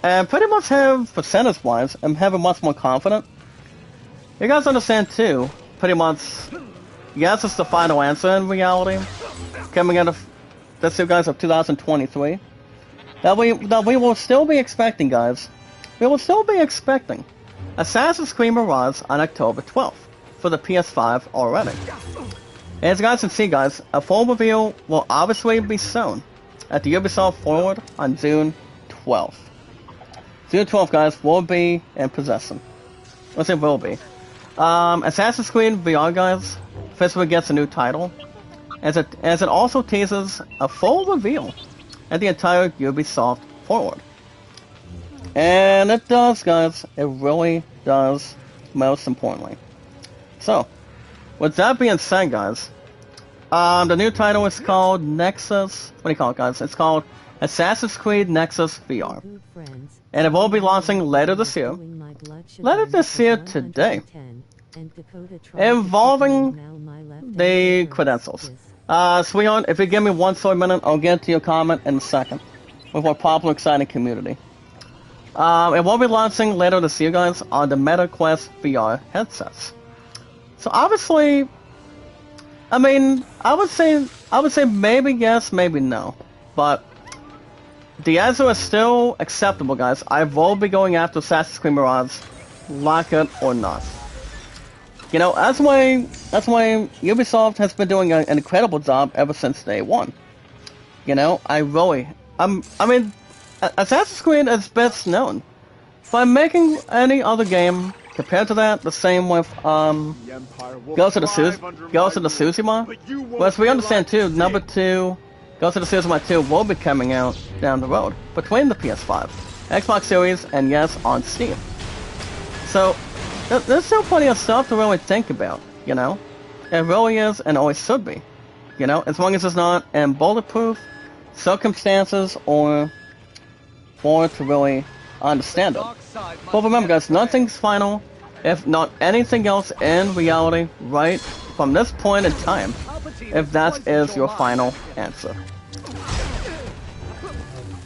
and pretty much have, percentage-wise, I'm having much more confident. You guys understand, too, pretty much, yes, it's the final answer in reality, coming out of this, you guys, of 2023. that we will still be expecting, guys. We will still be expecting Assassin's Creed Mirage on October 12th for the PS5 already. As you guys can see, guys, a full reveal will obviously be shown at the Ubisoft Forward on June 12th. June 12th, guys, will be in possession. Let's say will be. Assassin's Creed VR, guys, officially gets a new title, as it also teases a full reveal at the entire Ubisoft Forward. And it does, guys. It really does, most importantly. So, with that being said, guys, the new title is called Nexus. What do you call it, guys? It's called Assassin's Creed Nexus VR. And it will be launching later this year. Later this year today. Involving the credentials. Sweetheart, if you give me 1 short minute, I'll get to your comment in a second. With our popular, exciting community. It will be launching later this year, guys, on the Meta Quest VR headsets. So obviously, I mean, I would say maybe yes, maybe no. But the answer is still acceptable, guys. I will be going after Assassin's Creed Mirage, like it or not. You know, that's why Ubisoft has been doing an incredible job ever since day one. You know, I mean, Assassin's Creed is best known by making any other game compared to that the same with Ghost of Tsushima. But as we understand too, number 2, Ghost of Tsushima 2 will be coming out down the road between the PS5, Xbox Series, and yes, on Steam. So there's still plenty of stuff to really think about, you know? It really is, and always should be. You know, as long as it's not in bulletproof circumstances or to really understand it. But remember, guys, nothing's final, if not anything else in reality, right from this point in time, if that is your final answer.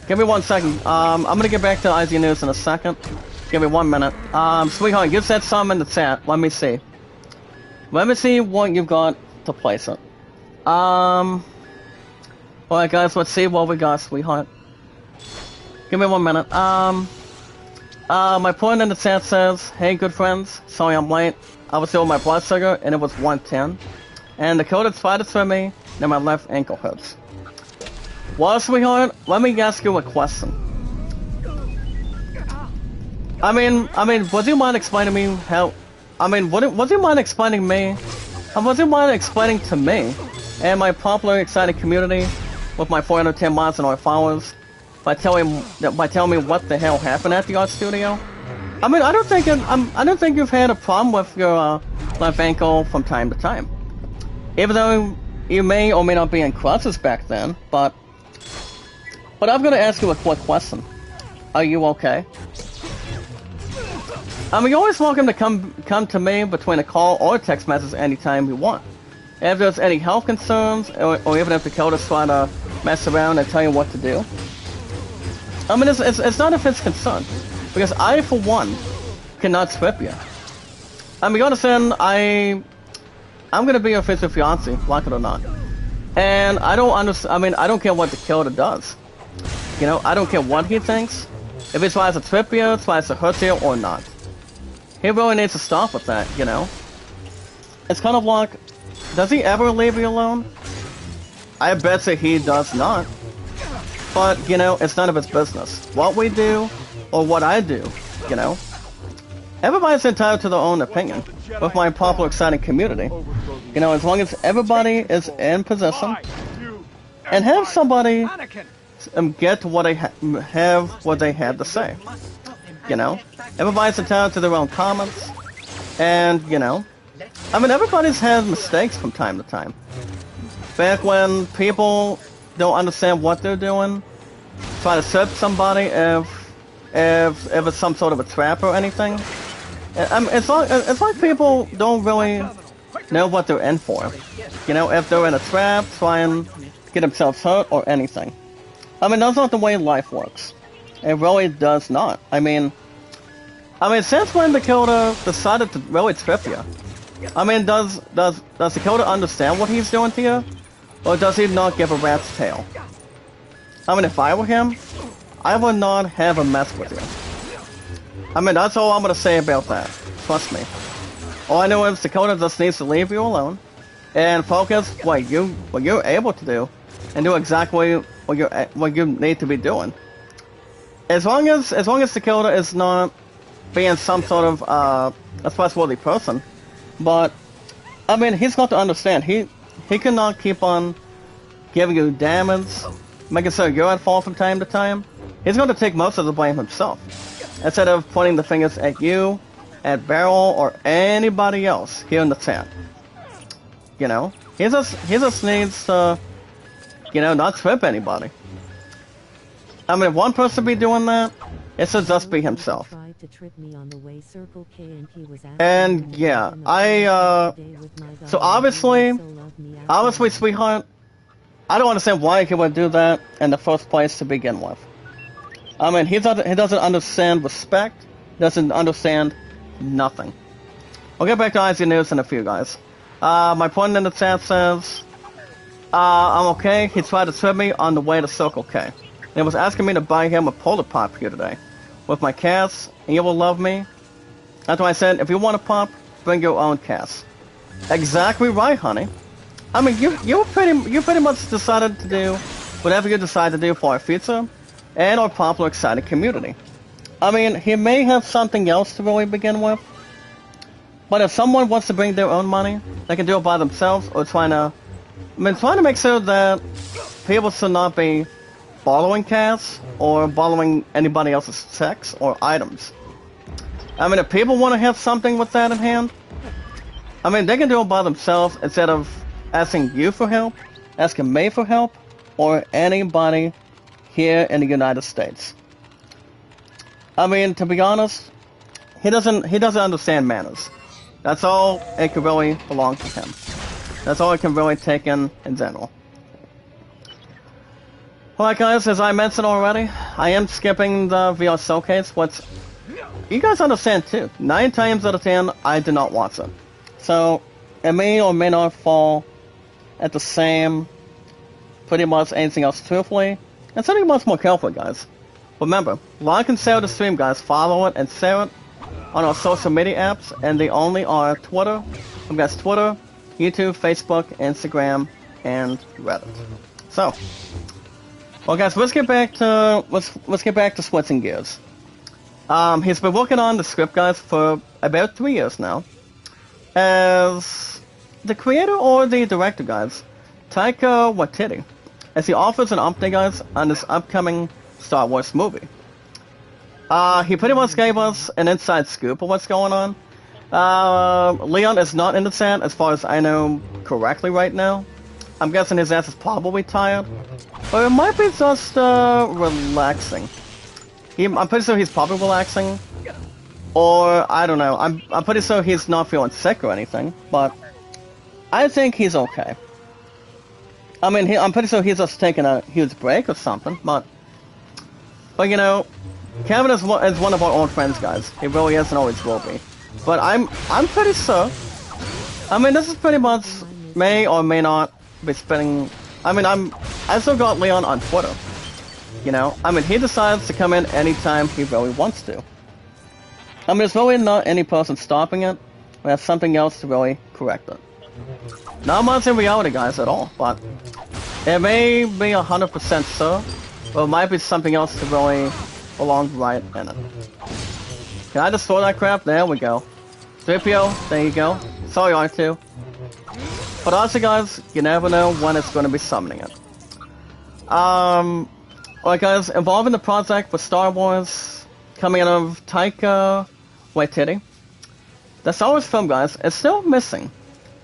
Give me 1 second. I'm gonna get back to IZ News in a second. Give me 1 minute. Sweetheart, you said something in the chat. Let me see. Let me see what you've got to place it. Alright, guys, let's see what we got, sweetheart. Give me 1 minute. My point in the chat says, hey, good friends, sorry I'm late. I was doing my blood sugar, and it was 110. And the code is fighting for me, and my left ankle hurts. Well, sweetheart, let me ask you a question. I mean, would you mind explaining to me how... I mean, would you mind explaining me... would you mind explaining to me, and my popular, excited community, with my 410 mods and our followers, by telling me what the hell happened at the art studio? I mean, I don't think you've had a problem with your left ankle from time to time. Even though you may or may not be in crutches back then, but I'm gonna ask you a quick question. Are you okay? I mean, you're always welcome to come to me between a call or a text message anytime you want. If there's any health concerns, or even if the Dakota's trying to mess around and tell you what to do. I mean, it's not if it's concerned, because I, for one, cannot trip you. I mean, you understand, I'm gonna be your future fiance, like it or not. And I don't care what the killer does. You know, I don't care what he thinks. If he tries to trip you, tries to hurt you, or not. He really needs to stop with that, you know? It's kind of like, does he ever leave you alone? I bet you he does not. But, you know, it's none of his business. What we do, or what I do, you know? Everybody's entitled to their own opinion, with my popular, exciting community. You know, as long as everybody is in position, and have somebody get what they have to say. You know? Everybody's entitled to their own comments, and, you know, I mean, everybody's had mistakes from time to time. Back when people don't understand what they're doing, try to trip somebody if it's some sort of a trap or anything. It's like people don't really know what they're in for. You know, if they're in a trap, try and get themselves hurt or anything. I mean, that's not the way life works. It really does not. I mean, since when Dakota decided to really trip you? I mean, does Dakota understand what he's doing to you? Or does he not give a rat's tail? I mean, if I were him, I will not have a mess with you. I mean, that's all I'm gonna say about that. Trust me. All I know is Dakota just needs to leave you alone and focus what you're able to do, and do exactly what you need to be doing. As long as Dakota is not being some sort of a trustworthy person, but I mean, he's got to understand he cannot keep on giving you damage, making sure you're at fault from time to time. He's going to take most of the blame himself, instead of pointing the fingers at you, at Beryl, or anybody else here in the chat. You know, he just needs to, you know, not trip anybody. I mean, if one person be doing that, it should just be himself. And yeah, so obviously, sweetheart, I don't understand why he would do that in the first place to begin with. I mean, he doesn't understand respect, doesn't understand nothing. We'll get back to IZ News in a few, guys. My point in the chat says, I'm okay. He tried to trip me on the way to Circle K. And he was asking me to buy him a Polar Pop here today. With my cats, and you will love me. That's why I said, if you want a pop, bring your own cats. Exactly right, honey. I mean, you pretty much decided to do whatever you decide to do for our future and our popular excited community. I mean, he may have something else to really begin with, but if someone wants to bring their own money, they can do it by themselves, or trying to make sure that people should not be borrowing cats or borrowing anybody else's checks or items. I mean, if people want to have something with that in hand, I mean, they can do it by themselves instead of asking you for help, asking me for help, or anybody here in the United States. I mean, to be honest, he doesn't understand manners. That's all it can really belong to him. That's all it can really take in general. Alright guys, as I mentioned already, I am skipping the VR showcase, which you guys understand too. 9 times out of 10, I do not watch it. So, it may or may not fall at the same, pretty much anything else truthfully, and something much more carefully, guys. Remember, like and share the stream, guys. Follow it and share it on our social media apps, and they only are Twitter, Twitter, YouTube, Facebook, Instagram, and Reddit. So, well, guys, let's get back to switching gears. He's been working on the script, guys, for about 3 years now. As the creator or the director, guys, Taika Waititi, as he offers an update, guys, on this upcoming Star Wars movie. He pretty much gave us an inside scoop of what's going on. Leon is not in the set, as far as I know correctly right now. I'm guessing his ass is probably tired, but it might be just relaxing. I'm pretty sure he's probably relaxing, or I don't know. I'm pretty sure he's not feeling sick or anything, but I think he's okay. I mean, I'm pretty sure he's just taking a huge break or something, but you know, Kevin is one of our old friends, guys. He really is and always will be. But I'm pretty sure. I mean, this is pretty much may or may not be spending. I mean, I still got Leon on Twitter. You know, I mean, he decides to come in anytime he really wants to. I mean, there's really not any person stopping it. We have something else to really correct it. Not much in reality, guys, at all. But it may be 100% sure, but it might be something else to really belong right in it. Can I destroy that crap? There we go. 3PO, there you go. Sorry, R2. But also, guys, you never know when it's going to be summoning it. Alright, guys, involving the project for Star Wars, coming out of Taika Waititi. The Star Wars film, guys, is still missing,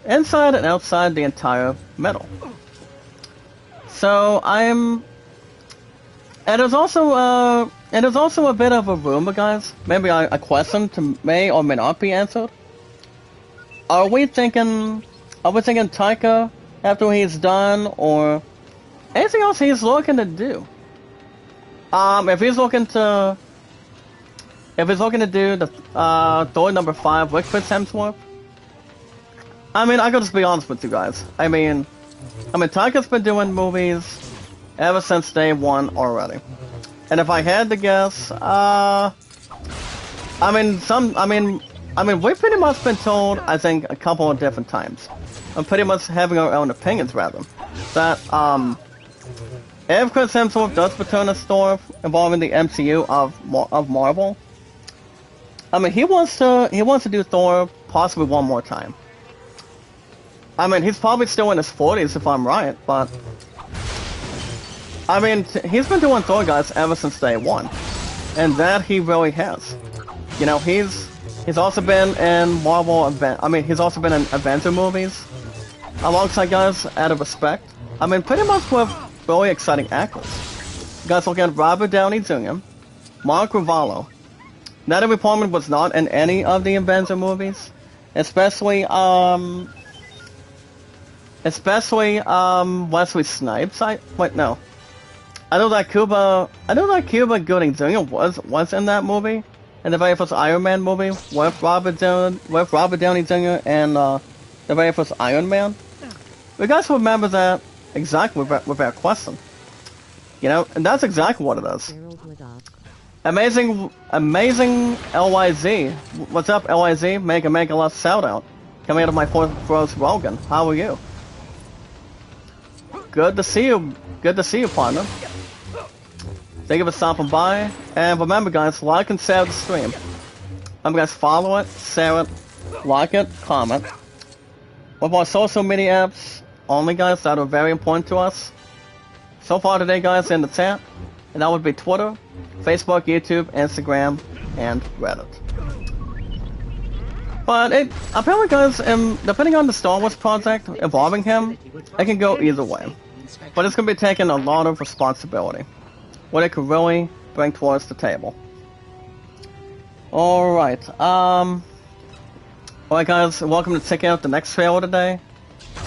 inside and outside the entire middle. So, and there's also a bit of a rumor, guys, maybe a question to may or may not be answered. Are we thinking Taika after he's done, or anything else he's looking to do? If he's looking to do the Thor number 5 with Chris Hemsworth, I mean, I gotta just be honest with you guys. I mean, Taika's been doing movies ever since day one already. And if I had to guess, we've pretty much been told, I think, a couple of different times, and pretty much having our own opinions, rather, that, if Chris Hemsworth does return as Thor involving the MCU of Marvel, I mean, he wants to do Thor possibly one more time. I mean, he's probably still in his 40s if I'm right, but I mean, he's been doing Thor, guys, ever since day one, and that he really has. You know, he's also been in he's also been in Avenger movies, alongside guys out of respect. I mean, pretty much with really exciting actors. You guys look at Robert Downey Jr., Mark Ruffalo. Natalie Portman was not in any of the Avenger movies, especially Wesley Snipes. I know that Cuba Gooding Jr. was in that movie, in the very first Iron Man movie with Robert Downey Jr. and the very first Iron Man. You guys remember that exactly without question. You know, and that's exactly what it is. Amazing LYZ. What's up, LYZ? Make a left shout out. Coming out of my fourth Rose Rogan. How are you? Good to see you. Good to see you, partner. Thank you for stopping by. And remember, guys, like and share the stream. Remember, guys, follow it, share it, like it, comment. With our social media apps, only, guys, that are very important to us. So far today, guys, in the chat. And that would be Twitter, Facebook, YouTube, Instagram, and Reddit. But apparently, guys, depending on the Star Wars project involving him, it can go either way. But it's going to be taking a lot of responsibility, what it could really bring towards the table. Alright, alright guys, welcome to check out the next trailer today.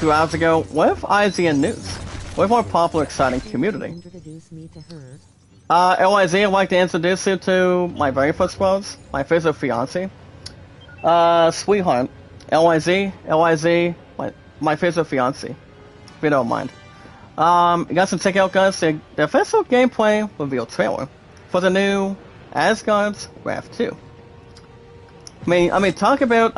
2 hours ago, with IGN News, with our popular, exciting community. LIZ, I'd like to introduce you to my very first rose, my first fiance. Sweetheart, LIZ, my favorite fiance, if you don't mind. You guys can check out, guys, the official gameplay reveal trailer for the new Asgard's Wrath 2. I mean, talk about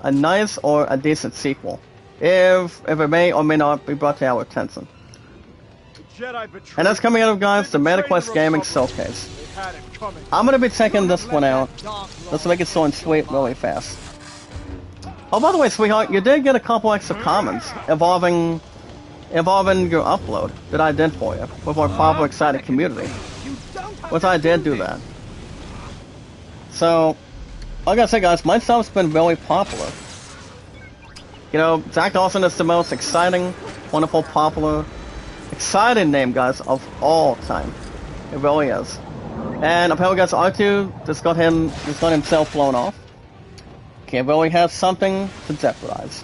a nice or a decent sequel, if it may or may not be brought to our attention. And that's coming out of, guys, the MetaQuest Gaming Showcase. I'm gonna be checking this one out. Let's make it so and sweet really fast. Oh, by the way, sweetheart, you did get a couple extra comments involving your upload that I did for you with our popular, excited community. Which I did do that. So, like I said, guys, my stuff's been really popular. You know, Zach Dawson is the most exciting, wonderful, popular, exciting name, guys, of all time. It really is. And apparently, guys, R2 just got himself blown off. Can't really have something to jeopardize.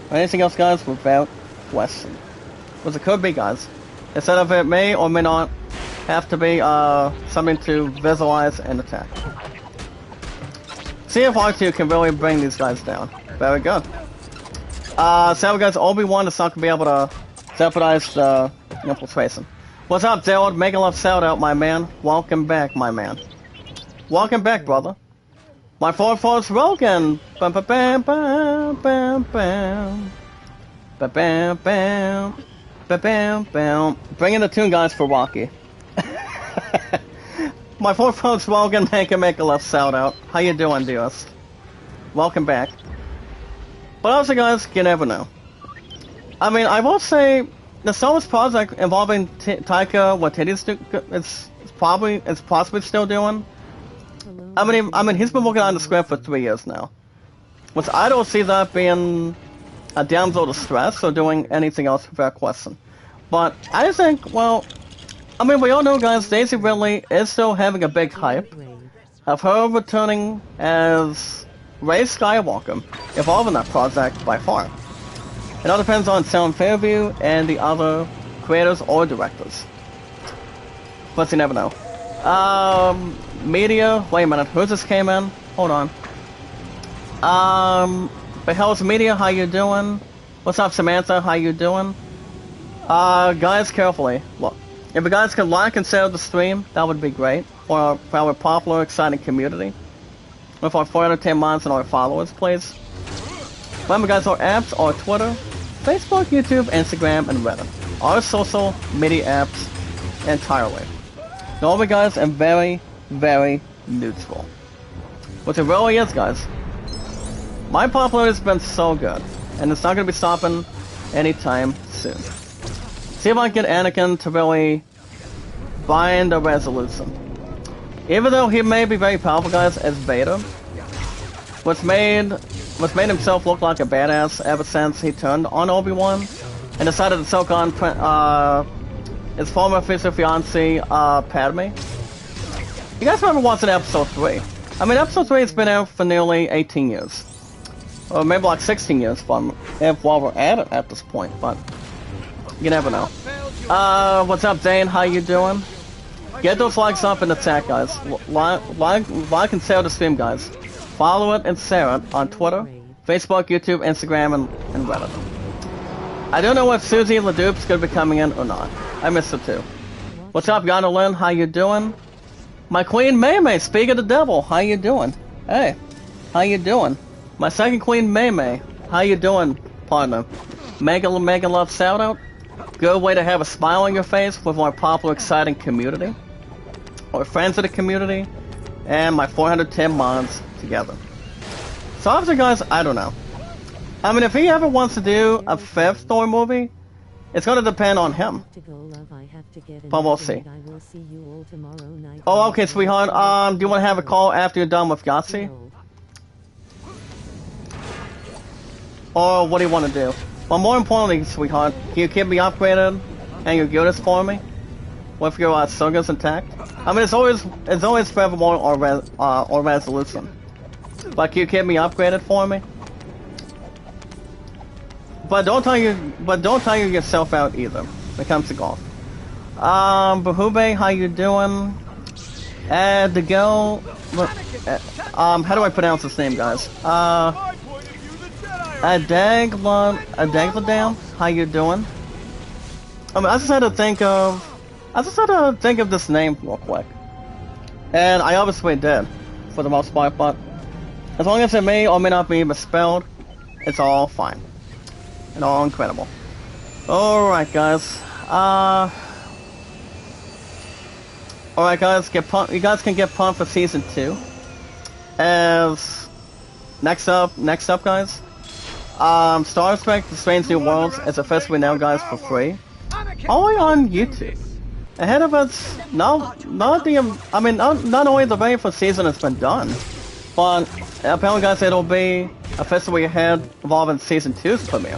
Or anything else, guys, without question. Which it could be, guys. Instead of it may or may not have to be something to visualize and attack. See if R2 can really bring these guys down. Very good. So guys, Obi-Wan is not going to be able to jeopardize the infiltration. What's up, Gerald? Make a love shout out, my man. Welcome back, my man. Welcome back, brother. My fourth force Rogan. Bam bam bam bam bam bam. Bam bam bam. Bam bam bam. Bring in the tune, guys, for Rocky. My fourth force Rogan, make a love shout out. How you doing, dearest? Welcome back. But also, guys, you never know. I mean, I will say the Star Wars project involving Taika Waititi's it's possibly still doing. I mean, he's been working on the script for 3 years now, which I don't see that being a damsel of distress or doing anything else without question. But I think, well, I mean, we all know, guys, Daisy Ridley is still having a big hype of her returning as Rey Skywalker, involved in that project by far. It all depends on Sam Fairview and the other creators or directors. But you never know. Media, wait a minute, who just came in? Hold on. Behell's Media, how you doing? What's up, Samantha, how you doing? Guys, carefully. Look, If you guys can like and share the stream, that would be great for our popular, exciting community. With our 410 minds and our followers, please. Remember guys, our apps are Twitter, Facebook, YouTube, Instagram, and Reddit. Our social media apps entirely. Normally guys, and very, very neutral. Which it really is, guys. My popularity has been so good, and it's not going to be stopping anytime soon. See if I can get Anakin to really bind a resolution. Even though he may be very powerful, guys, as Vader, what's made himself look like a badass ever since he turned on Obi-Wan and decided to choke on his former future fiancée, Padme. You guys remember watching episode 3? I mean, episode 3 has been out for nearly 18 years. Or maybe like 16 years while we're at it at this point, but you never know. What's up, Dane? How you doing? Get those likes up in the chat, guys. Like and share the stream, guys. Follow it and share it on Twitter, Facebook, YouTube, Instagram, and Reddit. I don't know if Susie LaDupe's gonna be coming in or not. I missed her too. What's up, Yana Lynn? How you doing? My Queen May, speak of the devil. How you doing? Hey, how you doing? My second Queen May. How you doing, partner? Mega love shout out. Good way to have a smile on your face with our popular, exciting community. Our friends of the community. And my 410 mods together. So obviously, guys, I don't know. I mean, if he ever wants to do a fifth Thor movie, it's gonna depend on him. But we'll see. Oh, okay, sweetheart. Do you want to have a call after you're done with Yahtzee? Or what do you want to do? Well, more importantly, sweetheart, can you keep me upgraded and your guild for me? With your Sogas intact? I mean, it's always forevermore or resolution. But can you keep me upgraded for me? But don't tire yourself out either when it comes to golf. Bahube, how you doing? The girl, how do I pronounce this name, guys? Adagladam, how you doing? I mean, I just had to think of this name real quick. And I obviously did, for the most part, but as long as it may or may not be misspelled, it's all fine. And all incredible. Alright, guys. Alright, guys, you guys can get pumped for Season 2. As... Next up, guys. Star Trek The Strange New Worlds is officially now, guys, for free. Only on YouTube. Ahead of us, not only the very first season has been done, but apparently, guys, it'll be officially ahead of all of Season 2's premiere.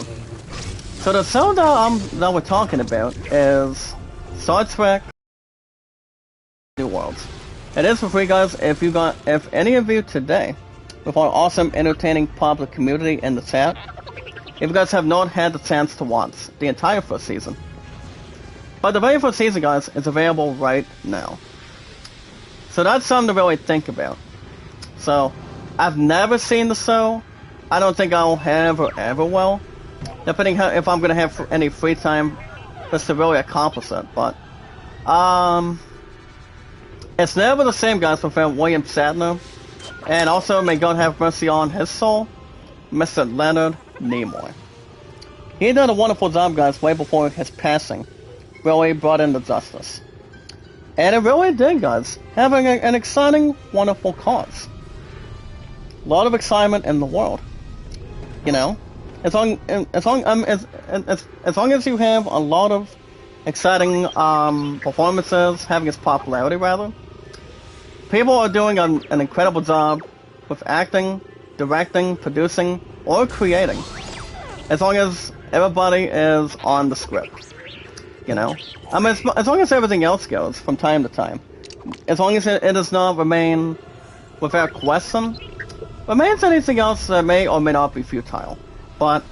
So the show that we're talking about is Star Trek New Worlds. It is for free, guys. If any of you today, with our awesome, entertaining public community in the chat, if you guys have not had the chance to watch the entire first season. But the very first season, guys, is available right now. So that's something to really think about. So, I've never seen the show. I don't think I'll have or ever will. Depending if I'm going to have any free time just to really accomplish it. But, it's never the same, guys, without William Shatner. And also, may God have mercy on his soul, Mr. Leonard Nimoy. He did a wonderful job, guys, way before his passing. Really brought into justice. And it really did, guys. Having an exciting, wonderful cause. A lot of excitement in the world. You know? As long as you have a lot of exciting performances, having its popularity, rather, people are doing an incredible job with acting, directing, producing, or creating. As long as everybody is on the script. You know? I mean, as long as everything else goes from time to time. As long as it does not remain without question, remains anything else that may or may not be futile. But,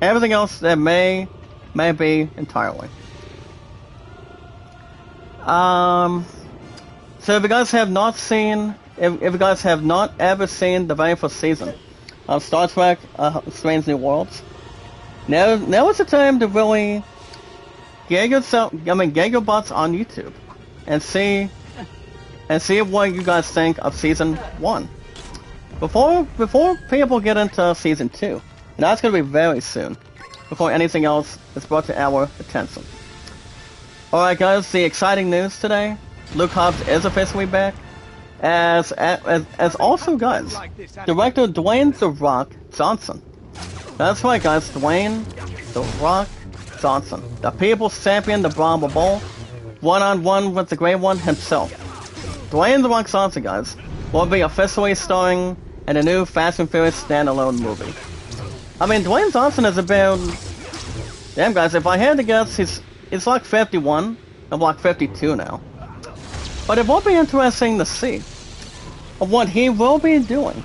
everything else that may be entirely. So if you guys have not seen, if you guys have not ever seen the very first season of Star Trek Strange New Worlds, now is the time to really get yourself, get your butts on YouTube, and see what you guys think of season 1. Before people get into season 2, and that's gonna be very soon, before anything else is brought to our attention. Alright guys, the exciting news today, Luke Hobbs is officially back, as also guys, director Dwayne "The Rock" Johnson. That's right guys, Dwayne "The Rock" Johnson, the People's Champion, the Brahma Bull, one-on-one with the Great One himself. Dwayne "The Rock" Johnson, guys, will be officially starring in a new Fast and Furious standalone movie. I mean, Dwayne Johnson is about... Damn, guys, if I had to guess, he's like 51, I'm like 52 now. But it will be interesting to see of what he will be doing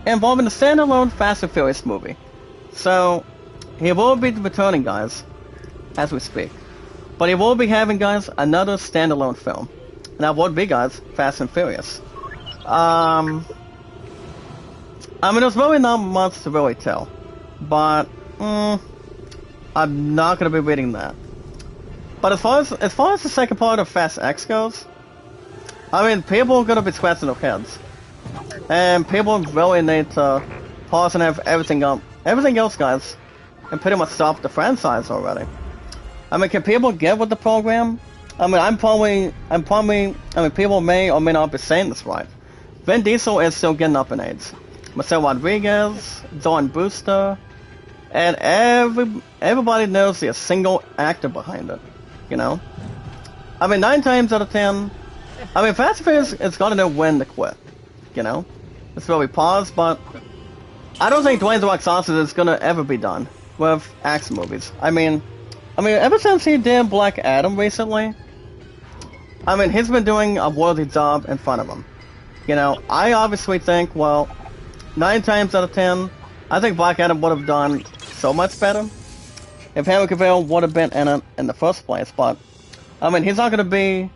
involving the standalone Fast and Furious movie. So, he will be returning, guys, as we speak. But he will be having, guys, another standalone film. And that would be, guys, Fast and Furious. I mean, there's really not much to really tell. But, I'm not going to be reading that. But as far as the second part of Fast X goes, I mean, people are going to be scratching their heads. And people really need to pause and have everything else, guys, and pretty much stop the franchise already. I mean, can people get with the program? I mean, people may or may not be saying this right. Vin Diesel is still getting up in age. Marcel Rodriguez, Dawn Brewster, and everybody knows there's a single actor behind it, you know? I mean, 9 times out of 10, I mean, Fast and Furious is gonna know when to quit, you know? It's really pause, but I don't think Dwayne "The Rock" Johnson is gonna ever be done with action movies. I mean, ever since he did Black Adam recently, I mean, he's been doing a worthy job in front of him. You know, I obviously think, well, 9 times out of 10, I think Black Adam would have done so much better if Henry Cavill would have been in it in the first place. But I mean, he's not gonna be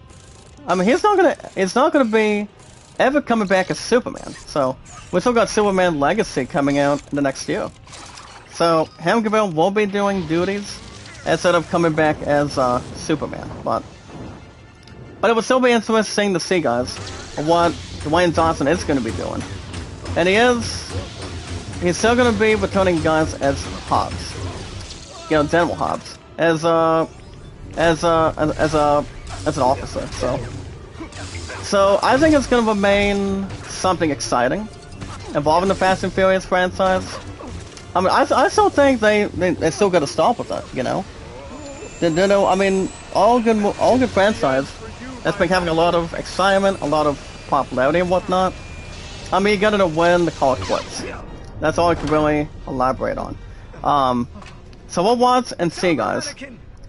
ever coming back as Superman. So we still got Superman Legacy coming out in the next year. So Henry Cavill will be doing duties instead of coming back as Superman. But it would still be interesting to see, guys, what Dwayne Johnson is going to be doing. And he's still going to be returning, guys, as Hobbs. You know, General Hobbs. As an officer, So I think it's going to remain something exciting involving the Fast and Furious franchise. I mean, I still think they still got to stop with that, you know? I mean, all good franchise that's been having a lot of excitement, a lot of popularity and whatnot. I mean, you gotta know when to call it quits. That's all I can really elaborate on. So we'll watch and see, guys,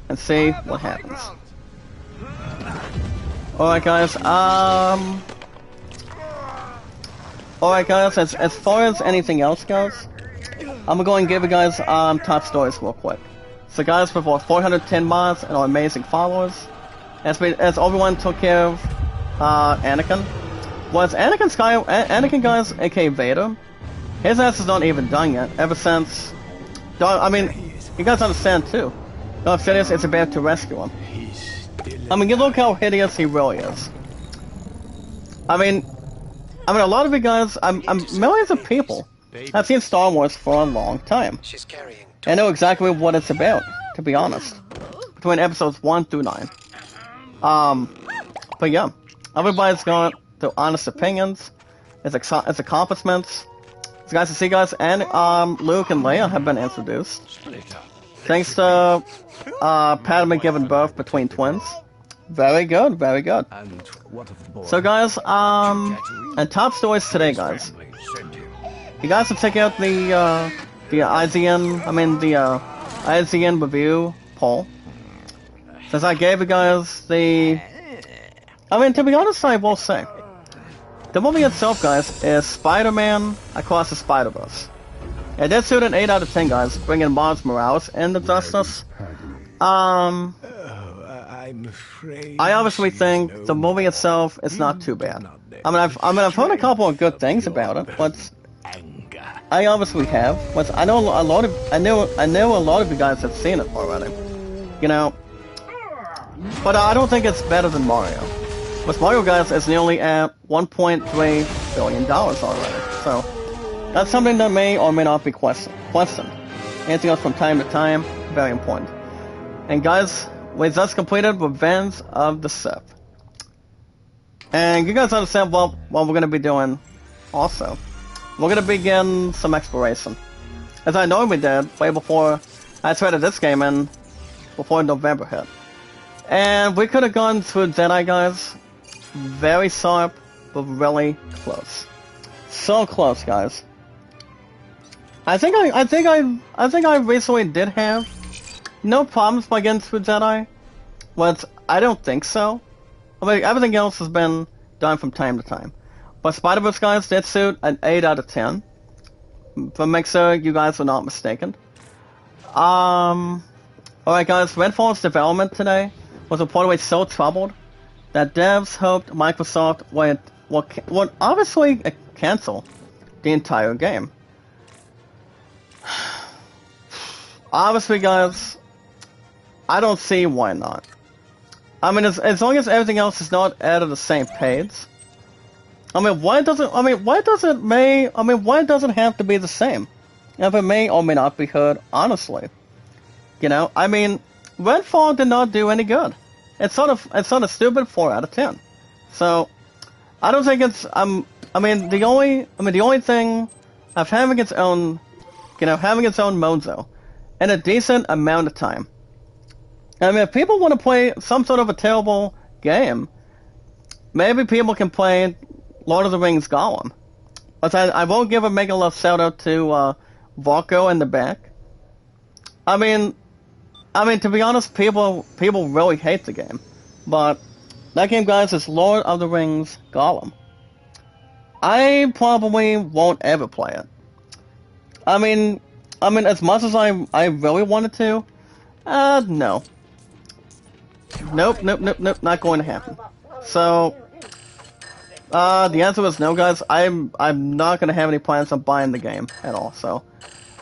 and see what happens. Alright, guys. Alright, guys. As far as anything else goes, I'm going to give you guys top stories real quick. So, guys, with our 410 mods and our amazing followers, as Obi-Wan took care of Anakin, was Anakin, guys, aka Vader, his ass is not even done yet. Ever since, I mean, you guys understand too. Darth Sidious is about to rescue him. I mean, you look how hideous he really is. I mean, a lot of you guys, millions of people have seen Star Wars for a long time. I know exactly what it's about, to be honest. Between episodes 1 through 9. But yeah, everybody's got their honest opinions, his accomplishments. It's nice to see, guys, and Luke and Leia have been introduced. Thanks to Padme giving birth between twins. Very good, very good. So, guys, and top stories today, guys. You guys can check out the IGN review poll. Since I gave you guys to be honest, I will say, the movie itself, guys, is Spider-Man Across the Spider-Verse. It did suit an 8 out of 10, guys, bringing Miles Morales into justice. I obviously think the movie itself is not too bad. I've heard a couple of good things about it, but I obviously have. But I know a lot of you guys have seen it already. You know, But I don't think it's better than Mario. But Mario, guys, is nearly at $1.3 billion already. So, that's something that may or may not be questioned. Anything else from time to time, very important. And guys, we just completed Revenge of the Sith. And you guys understand what we're going to be doing also. We're going to begin some exploration. As I normally did, way before I traded this game in, before November hit. And we could have gone through Jedi, guys. Very sharp, but really close. So close, guys. I think I recently did have no problems by getting through Jedi. But I don't think so. I mean, everything else has been done from time to time. But Spider-Verse, guys, did suit an 8 out of 10. But make sure you guys are not mistaken. Alright, guys, Redfall's development today was reportedly so troubled that devs hoped Microsoft would obviously cancel the entire game. Obviously, guys, I don't see why not. I mean, as long as everything else is not out of the same page. I mean, why does it have to be the same? If it may or may not be heard honestly. You know, I mean, Redfall did not do any good. It's sort of stupid 4 out of 10. So, I don't think it's, the only thing of having its own mozo and a decent amount of time. I mean, if people want to play some sort of a terrible game, maybe people can play Lord of the Rings Gollum. But I will give a mega love shout out to Volko in the back. I mean, to be honest, people really hate the game. But that game, guys, is Lord of the Rings Gollum. I probably won't ever play it. I mean, as much as I really wanted to, no. Nope, not going to happen. So, the answer is no, guys. I'm not going to have any plans on buying the game at all, so.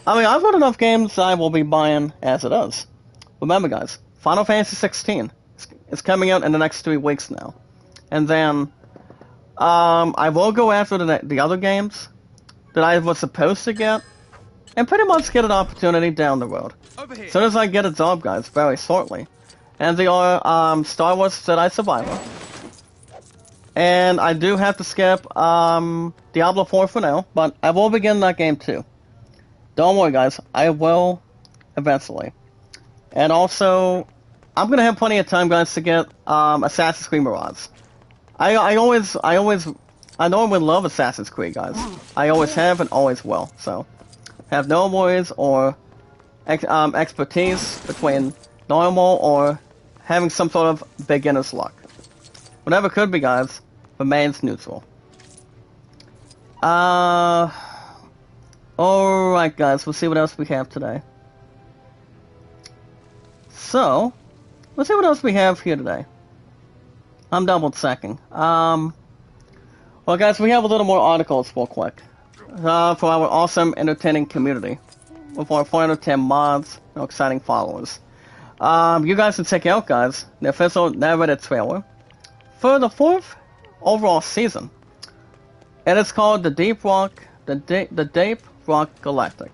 I mean, I've got enough games I will be buying as it is. Remember, guys, Final Fantasy 16 is coming out in the next 3 weeks now. And then, I will go after the other games that I was supposed to get, and pretty much get an opportunity down the road. As soon as I get a job, guys, very shortly. And they are, Star Wars Jedi Survivor. And I do have to skip, Diablo 4 for now, but I will begin that game too. Don't worry, guys, I will eventually. And also, I'm gonna have plenty of time, guys, to get, Assassin's Creed Mirage. I normally love Assassin's Creed, guys. I always have and always will, so. Have no worries or, expertise between normal or having some sort of beginner's luck. Whatever could be, guys, remains neutral. Alright, guys, we'll see what else we have today. So, let's see what else we have here today. I'm double checking. Well, guys, we have a little more articles real quick. For our awesome, entertaining community. With our 410 mods, no exciting followers. You guys can check out, guys, the official narrated trailer for the 4th overall season. And it's called the Deep Rock Galactic.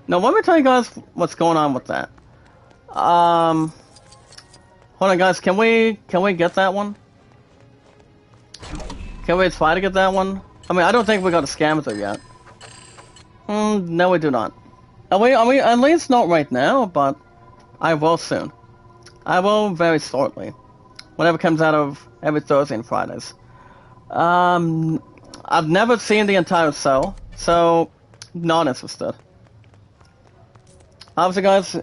Now, let me tell you guys what's going on with that. Hold on, guys, can we get that one? Can we try to get that one? I mean, I don't think we got a Scamander yet. No, we do not. I mean, at least not right now, but I will soon. I will very shortly. Whenever it comes out of every Thursday and Fridays. I've never seen the entire show, so not interested. Obviously, guys,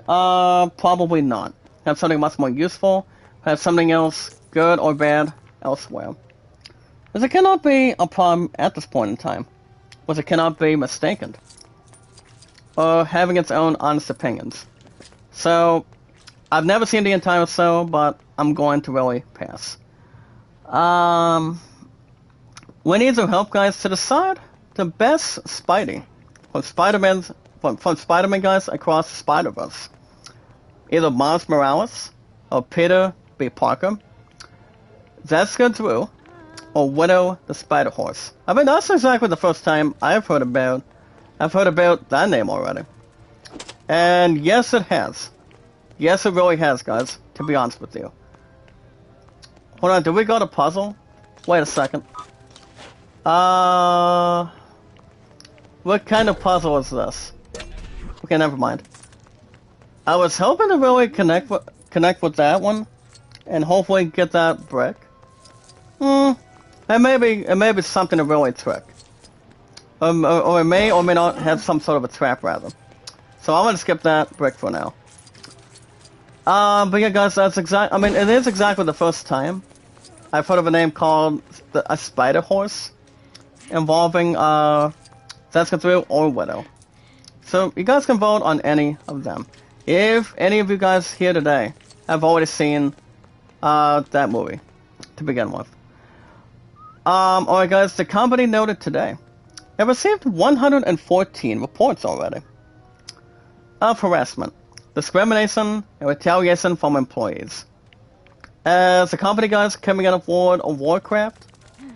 probably not. Have something much more useful. Have something else, good or bad, elsewhere. As it cannot be a problem at this point in time. As it cannot be mistaken. Or having its own honest opinions. So, I've never seen the entire show, but I'm going to really pass. We need some help, guys, to decide the best Spidey from Spider-Man guys across the Spider-Verse. Either Miles Morales or Peter B. Parker, Jessica Drew, or Widow the Spider Horse. I mean, that's exactly the first time I've heard about that name already. And yes, it has. Yes, it really has, guys, to be honest with you. Hold on, did we go to puzzle? Wait a second. What kind of puzzle is this? Okay, never mind. I was hoping to really connect with that one, and hopefully get that brick. It may be something to really trick. Or it may or may not have some sort of a trap, rather. So I'm gonna skip that brick for now. But yeah, guys, that's I mean, it is exactly the first time I've heard of a name called a Spider Horse involving Jessica Drew or Widow. So you guys can vote on any of them. If any of you guys here today have already seen that movie to begin with. Alright, guys, the company noted today it received 114 reports already of harassment, discrimination, and retaliation from employees. As the company, guys, coming out of World of Warcraft,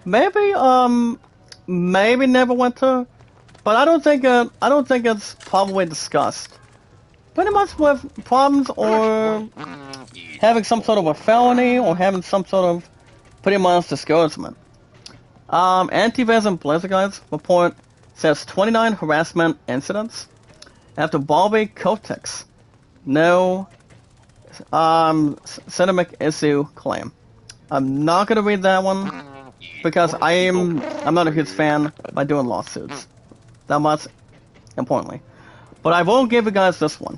maybe Neverwinter, but I don't think it's probably discussed. Pretty much with problems or having some sort of a felony or having some sort of pretty much discouragement. Antiviz Blizzard, guys, report says 29 harassment incidents after Bobby Kotick's no systemic issue claim. I'm not gonna read that one because I'm not a huge fan by doing lawsuits. That much, importantly. But I will give you guys this one.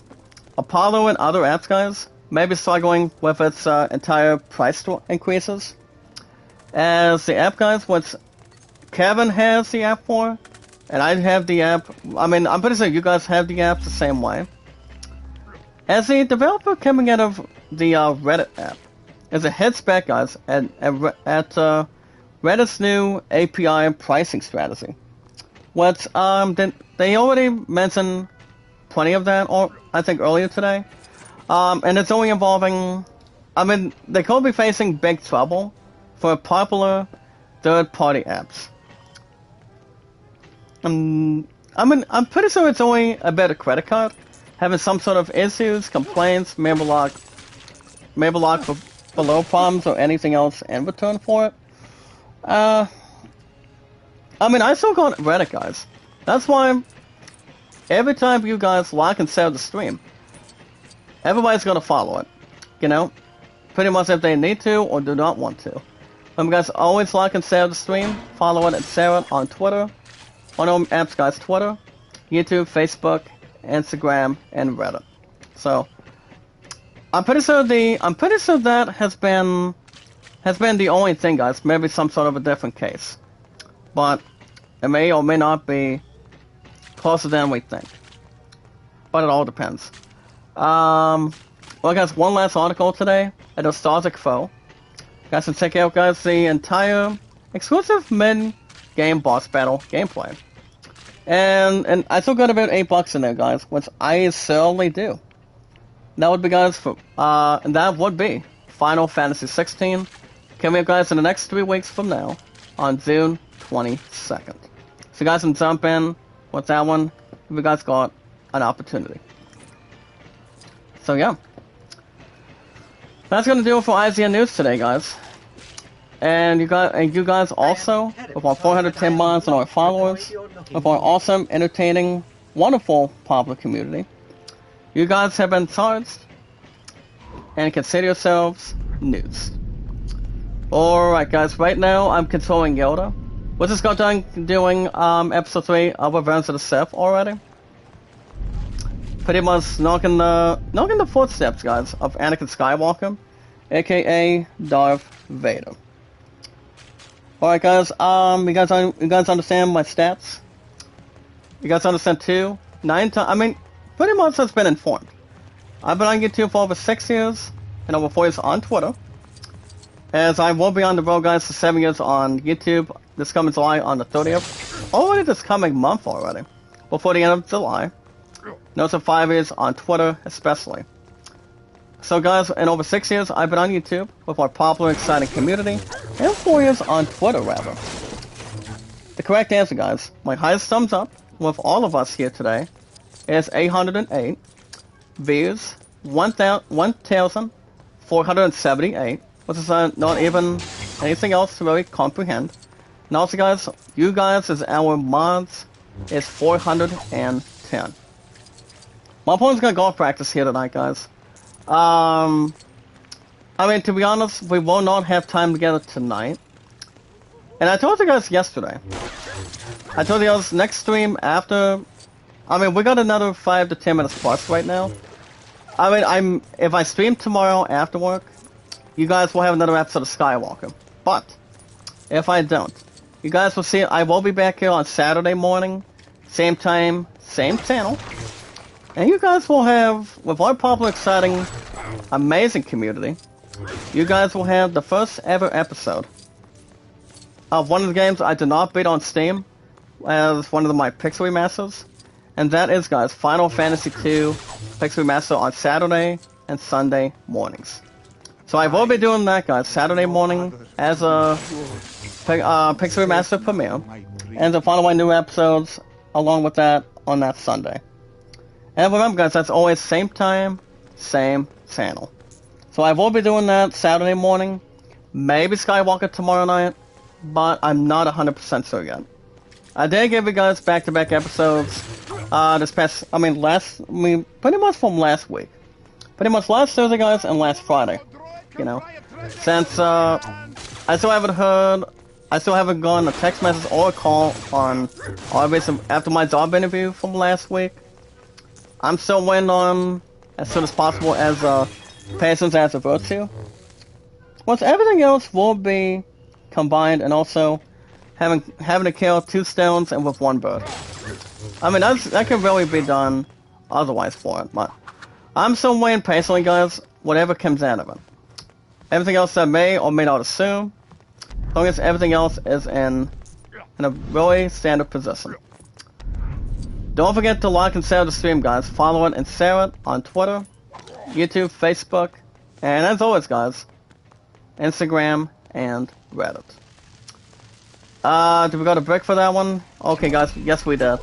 Apollo and other apps, guys, may be struggling with its entire price increases. As the app, guys, which Kevin has the app for, and I have the app, I mean, I'm pretty sure you guys have the app the same way. As the developer coming out of the Reddit app, as it hits back, guys, at Reddit's new API pricing strategy. What they already mentioned plenty of that, or I think earlier today, and it's only involving. I mean, they could be facing big trouble for popular third-party apps. I mean, I'm pretty sure it's only about a credit card having some sort of issues, complaints, maybe lock for below problems or anything else in return for it. I mean, I still call it Reddit, guys. That's why every time you guys like and share the stream, everybody's gonna follow it. You know? Pretty much if they need to or do not want to. You guys always like and share the stream, follow it and share it on Twitter, on all apps, guys, Twitter, YouTube, Facebook, Instagram, and Reddit. So I'm pretty sure that has been the only thing, guys. Maybe some sort of a different case, but it may or may not be closer than we think. But it all depends. Well, guys, one last article today at Nostalgic Foe. Guys, can check out, guys, the entire exclusive mid-game boss battle gameplay. And I still got about $8 in there, guys, which I certainly do. That would be, guys, and that would be Final Fantasy 16 coming up, guys, in the next 3 weeks from now on June 22nd. So you guys can jump in with that one if you guys got an opportunity. So yeah. That's gonna do it for IGN News today, guys. And you guys also, with our 410 miles and our followers, with our awesome, entertaining, wonderful, popular community, you guys have been charged and consider yourselves news. Alright, guys, right now I'm controlling Yoda. We just got done doing episode 3 of Revenge of the Sith already. Pretty much knocking the footsteps, guys, of Anakin Skywalker, aka Darth Vader. Alright, guys, you guys understand my stats? You guys understand too? 9 times, I mean, pretty much has been informed. I've been on YouTube for over 6 years, and over 4 years on Twitter. As I will be on the road, guys, for 7 years on YouTube, this coming July on the 30th. Already this coming month already, before the end of July. And also 5 years on Twitter, especially. So guys, in over 6 years, I've been on YouTube with our popular, exciting community, and 4 years on Twitter, rather. The correct answer, guys, my highest thumbs up with all of us here today is 808 views, 1,478, which is not even anything else to really comprehend. And also, guys, you guys as our mods is 410. My opponent's gonna golf practice here tonight, guys. I mean, to be honest, we will not have time together tonight. And I told you guys yesterday. I told you guys next stream after. I mean, we got another 5 to 10 minutes plus right now. I mean, if I stream tomorrow after work, you guys will have another episode of Skywalker. But if I don't, you guys will see. I will be back here on Saturday morning, same time, same channel. And you guys will have, with our popular, exciting, amazing community, you guys will have the first ever episode of one of the games I did not beat on Steam as one of my Pixel Remasters. And that is, guys, Final Fantasy II Pixel Remaster on Saturday and Sunday mornings. So I will be doing that, guys, Saturday morning as a Pixel Remaster premiere. And to follow my new episodes along with that on that Sunday. And remember, guys, that's always same time, same channel. So I will be doing that Saturday morning, maybe Skywalker tomorrow night, but I'm not 100% sure yet. I did give you guys back-to-back episodes pretty much from last week. Pretty much last Thursday, guys, and last Friday. You know, since I still haven't gotten a text message or a call on, obviously, after my job interview from last week. I'm still waiting on, as soon as possible, as patience as a virtue. Once everything else will be combined, and also having to kill 2 stones and with 1 bird. I mean, that can really be done otherwise for it, but I'm still waiting patiently, guys, whatever comes out of it. Everything else I may or may not assume, as long as everything else is in a really standard position. Don't forget to like and share the stream, guys. Follow it and share it on Twitter, YouTube, Facebook, and as always, guys, Instagram and Reddit. Did we go to Brick for that one? Okay, guys, yes we did.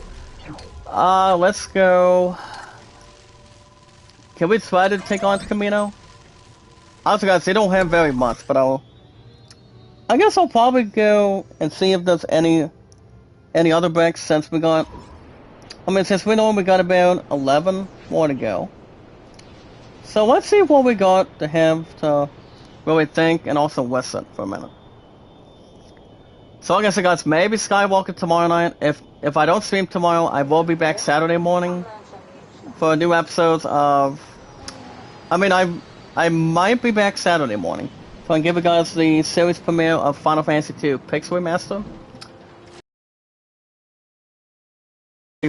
Let's go. Can we try to take on Camino? Also, guys, they don't have very much, but I guess I'll probably go and see if there's any other bricks since we got. Since we know we got about 11 more to go. So let's see what we got to have to really think and also listen for a minute. So like I said, guys, maybe Skywalker tomorrow night. If I don't stream tomorrow, I will be back Saturday morning for new episodes of. I might be back Saturday morning. So I can give you guys the series premiere of Final Fantasy II Pixel Remaster.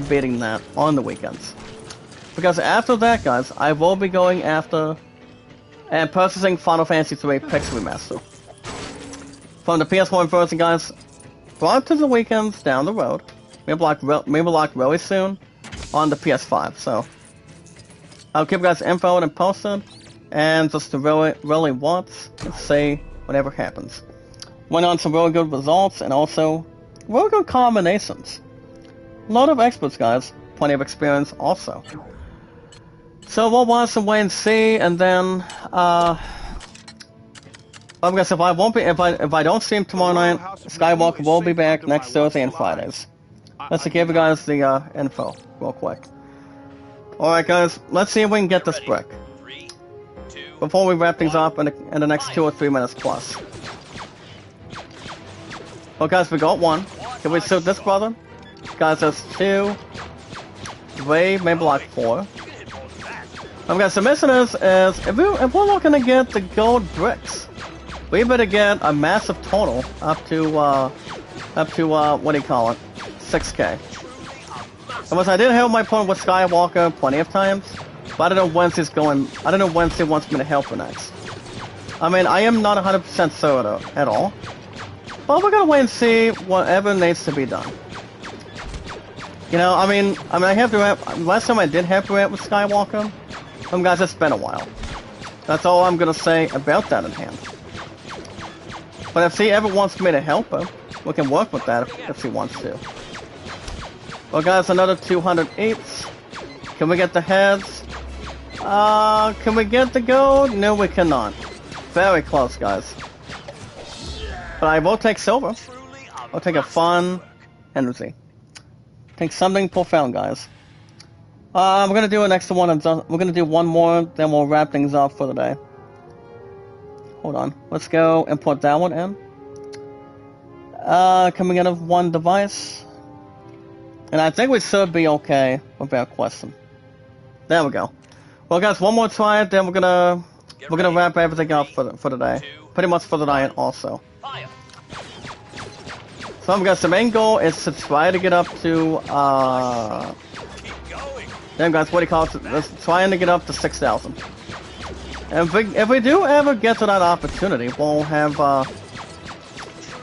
Beating that on the weekends. Because after that, guys, I will be going after and purchasing Final Fantasy III Pixel Remaster. From the PS1 version, guys, brought to the weekends down the road. Maybe like really soon on the PS5. So I'll keep you guys info and posted, and just to really watch and see whatever happens. Went on some really good results and also really good combinations. A lot of experts, guys. Plenty of experience also. So we'll watch and wait and see, and then I guess if I don't stream tomorrow night, Skywalker will be back next Thursday and Fridays. Let's give you guys the info real quick. Alright, guys, let's see if we can get this brick before we wrap things up in the next 2 or 3 minutes plus. Well, guys, we got 1. Can we shoot this brother? Guys, there's 2, 3, maybe like 4. Guys, the mission is if we're looking to get the gold bricks, we better get a massive total up to what do you call it, 6K. Unless I did help my opponent with Skywalker plenty of times, but I don't know when he's going. I don't know when he wants me to help her next. I am not 100% sure at all, but we're gonna wait and see whatever needs to be done. You know, I have to. Last time I did have to react with Skywalker, guys, it's been a while. That's all I'm gonna say about that in hand. But if he ever wants me to help him, we can work with that if he wants to. Well guys, another 200 each. Can we get the heads? Can we get the gold? No, we cannot. Very close, guys. But I will take silver. I'll take a fun energy. Take something profound, guys. We're gonna do an extra one. We're gonna do one more, then we'll wrap things up for the day. Hold on. Let's go and put that one in. Coming in of one device. And I think we should be okay without question. There we go. Well, guys, one more try, then we're gonna wrap everything up for the day. Pretty much for the night also. So, guys, the main goal is to try to get up to damn, guys, what do you call it? Let's trying to get up to 6,000. And if we do ever get to that opportunity, we'll have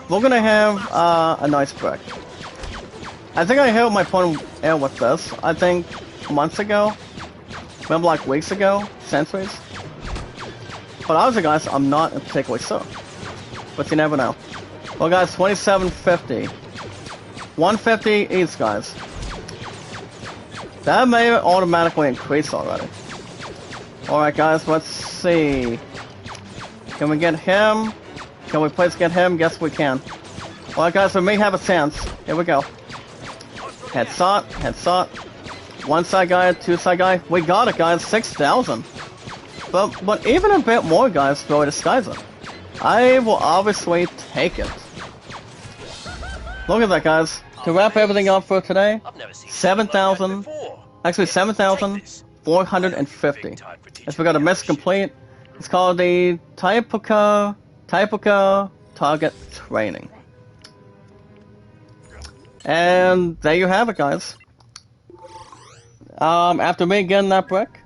we're gonna have a nice break. I think I held my point out with this. I think months ago, maybe like weeks ago, centuries. But honestly, guys, I'm not particularly sure. But you never know. Well, guys, 2750, 150 each, guys. That may automatically increase already. Alright, guys, let's see. Can we get him? Can we please get him? Yes, we can. Alright, guys, we may have a chance. Here we go. Headshot, headshot. One side guy, two side guy. We got it, guys. 6,000. But even a bit more, guys, throw it disguise it. I will obviously take it. Look at that, guys. To wrap everything up for today, 7,000. Actually, 7,450. As we got a miss complete. It's called the Typica Target Training. And there you have it, guys. After me getting that brick,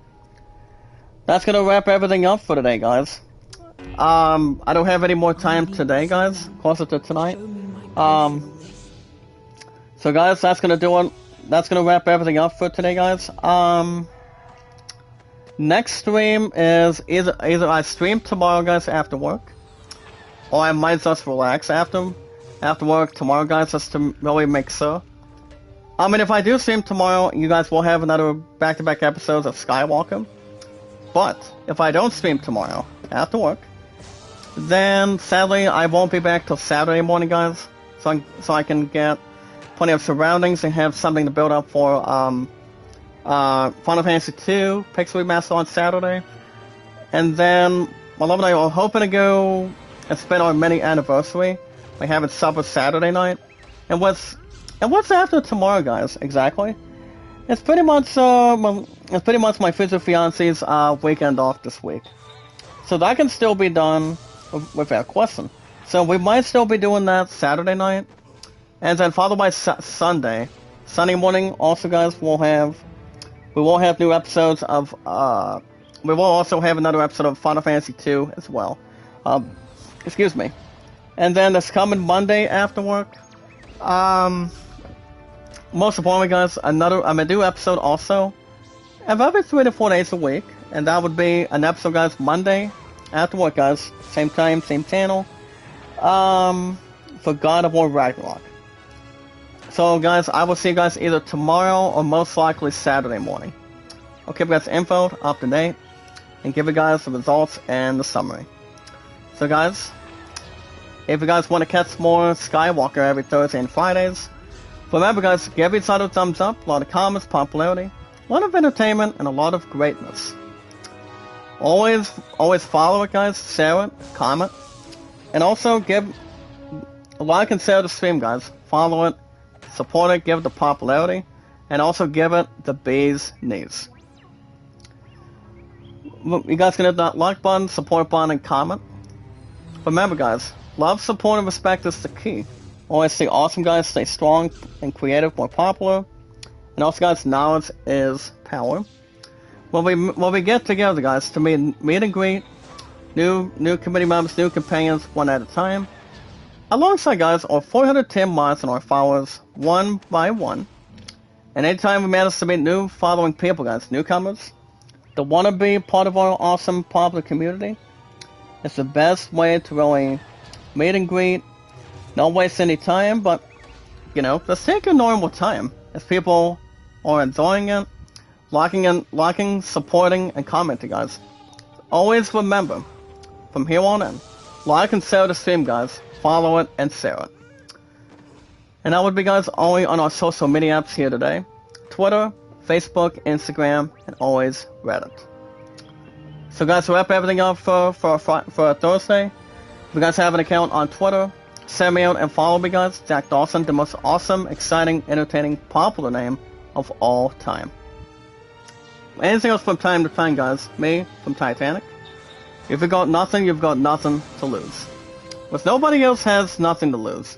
that's gonna wrap everything up for today, guys. I don't have any more time today, guys. Closer to tonight. So, guys, that's gonna do it. That's gonna wrap everything up for today, guys. Next stream is either I stream tomorrow, guys, after work, or I might just relax after work tomorrow, guys, just to really make sure. I mean, if I do stream tomorrow, you guys will have another back-to-back episodes of Skywalker. But if I don't stream tomorrow after work, then sadly I won't be back till Saturday morning, guys. So I can get plenty of surroundings and have something to build up for Final Fantasy II Pixel Remaster on Saturday. And then my love and I are hoping to go and spend our mini anniversary. We have it supper Saturday night. And what's after tomorrow, guys? Exactly. It's pretty much my future fiance's weekend off this week. So that can still be done without question. So we might still be doing that Saturday night. And then followed by Sunday morning also, guys, we will have new episodes of we will also have another episode of Final Fantasy II as well. Excuse me. And then this coming Monday after work, most importantly, guys, I'm gonna do episode also every 3 to 4 days a week, and that would be an episode, guys, Monday after work, guys, same time, same channel, for God of War Ragnarok. So, guys, I will see you guys either tomorrow or most likely Saturday morning. I'll keep you guys info up to date and give you guys the results and the summary. So, guys, if you guys want to catch more Skywalker every Thursday and Fridays, remember, guys, give each other a thumbs up, a lot of comments, popularity, a lot of entertainment, and a lot of greatness. Always follow it, guys, share it, comment, and also give a like and share the stream, guys. Follow it, support it, give it the popularity, and also give it the bee's knees. You guys can hit that like button, support button, and comment. Remember, guys, love, support, and respect is the key. Always stay awesome, guys. Stay strong and creative, more popular. And also, guys, knowledge is power. When we get together, guys, to meet and greet new committee members, new companions, one at a time. Alongside, guys, our 410 mods and our followers, one by one. And anytime we manage to meet new following people, guys, newcomers, that want to be part of our awesome popular community, it's the best way to really meet and greet, not waste any time, but, just take your normal time. If people are enjoying it, liking, supporting, and commenting, guys. Always remember, from here on in, like and share the stream, guys. Follow it and share it. And that would be, guys, only on our social media apps here today. Twitter, Facebook, Instagram, and always Reddit. So, guys, to wrap everything up for Thursday, if you guys have an account on Twitter, send me out and follow me, guys. Jack Dawson, the most awesome, exciting, entertaining, popular name of all time. Anything else from time to time, guys? Me, from Titanic. If you've got nothing, you've got nothing to lose. But nobody else has nothing to lose.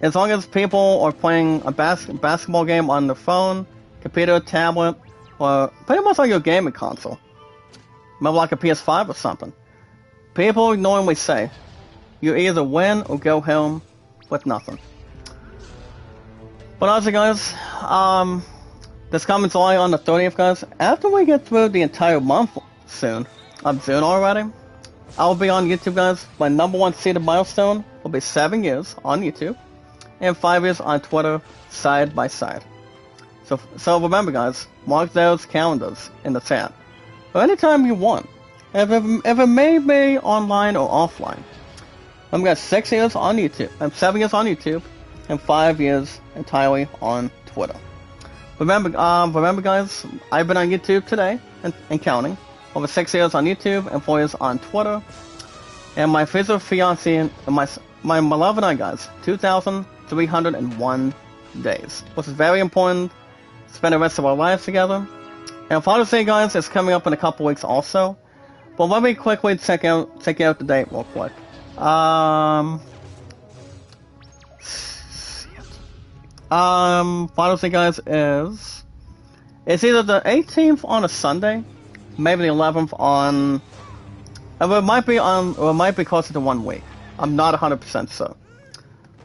As long as people are playing a basketball game on their phone, computer, tablet, or pretty much on your gaming console, maybe like a PS5 or something, people normally say, you either win or go home with nothing. But also, guys, this coming July on the 30th, guys, after we get through the entire month of June already, I'll be on YouTube, guys. My #1 seeded milestone will be 7 years on YouTube, and 5 years on Twitter, side by side. So remember, guys, mark those calendars in the chat, or anytime you want, if it may be online or offline. I've got 6 years on YouTube, and 7 years on YouTube, and 5 years entirely on Twitter. Remember, guys, I've been on YouTube today and counting. Over 6 years on YouTube and 4 years on Twitter. And my future fiancé and my beloved and I, guys, 2,301 days, which is very important. Spend the rest of our lives together. And Father's Day, guys, is coming up in a couple weeks also. But let me quickly check out the date real quick. Father's Day, guys, it's either the 18th on a Sunday, maybe the 11th on, it might be closer to 1 week. I'm not 100% sure.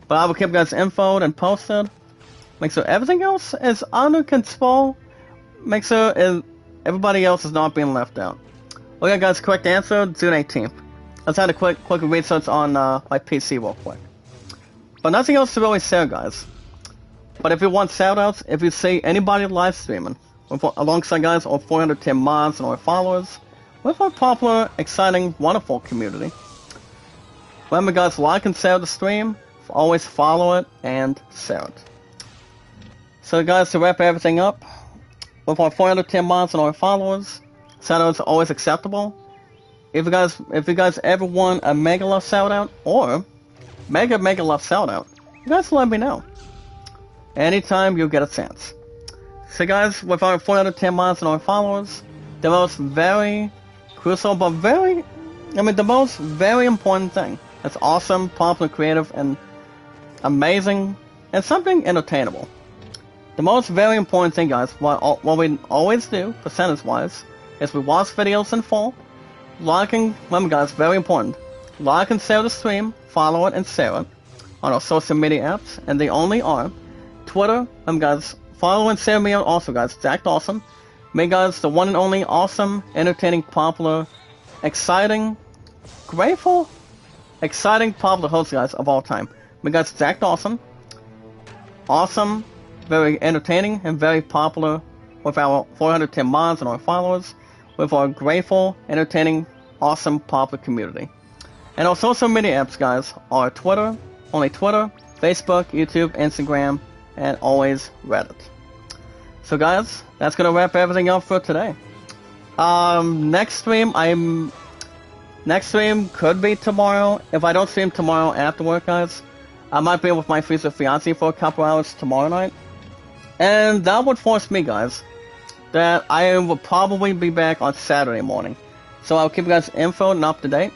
But I will keep you guys infoed and posted. Make sure everything else is under control. Make sure everybody else is not being left out. Okay, guys, correct answer, June 18th. Let's have a quick research on my PC real quick. But nothing else to really say, guys. But if you want shoutouts, if you see anybody live streaming, alongside, guys, our 410 mods and our followers, with our popular, exciting, wonderful community, remember, guys, like and share the stream. Always follow it and share it. So, guys, to wrap everything up, with our 410 mods and our followers, shoutouts are always acceptable. If you guys ever want a Mega Love shoutout or Mega Love shoutout, you guys let me know. Anytime you get a chance. So, guys, with our 410 mods and our followers, the most very crucial, but the most very important thing that's awesome, popular, creative, and amazing, and something entertainable. The most very important thing, guys, what we always do, percentage-wise, is we watch videos in full, remember, guys, very important, like and share the stream, follow it and share it on our social media apps, and they only are Twitter, guys, follow and share me out also, guys, Jack Dawson, me, guys, the one and only awesome, entertaining, popular, exciting, grateful, exciting, popular host, guys, of all time. Me, guys, Jack Dawson, awesome, very entertaining, and very popular with our 410 mods and our followers, with our grateful, entertaining, awesome, popular community. And our social media apps, guys, are Twitter, only Twitter, Facebook, YouTube, Instagram, and always Reddit. So, guys, that's gonna wrap everything up for today. Next stream could be tomorrow. If I don't stream tomorrow after work, guys, I might be with my future fiancé for a couple hours tomorrow night. And that would force me, guys, that I will probably be back on Saturday morning. So I'll keep you guys info and up to date.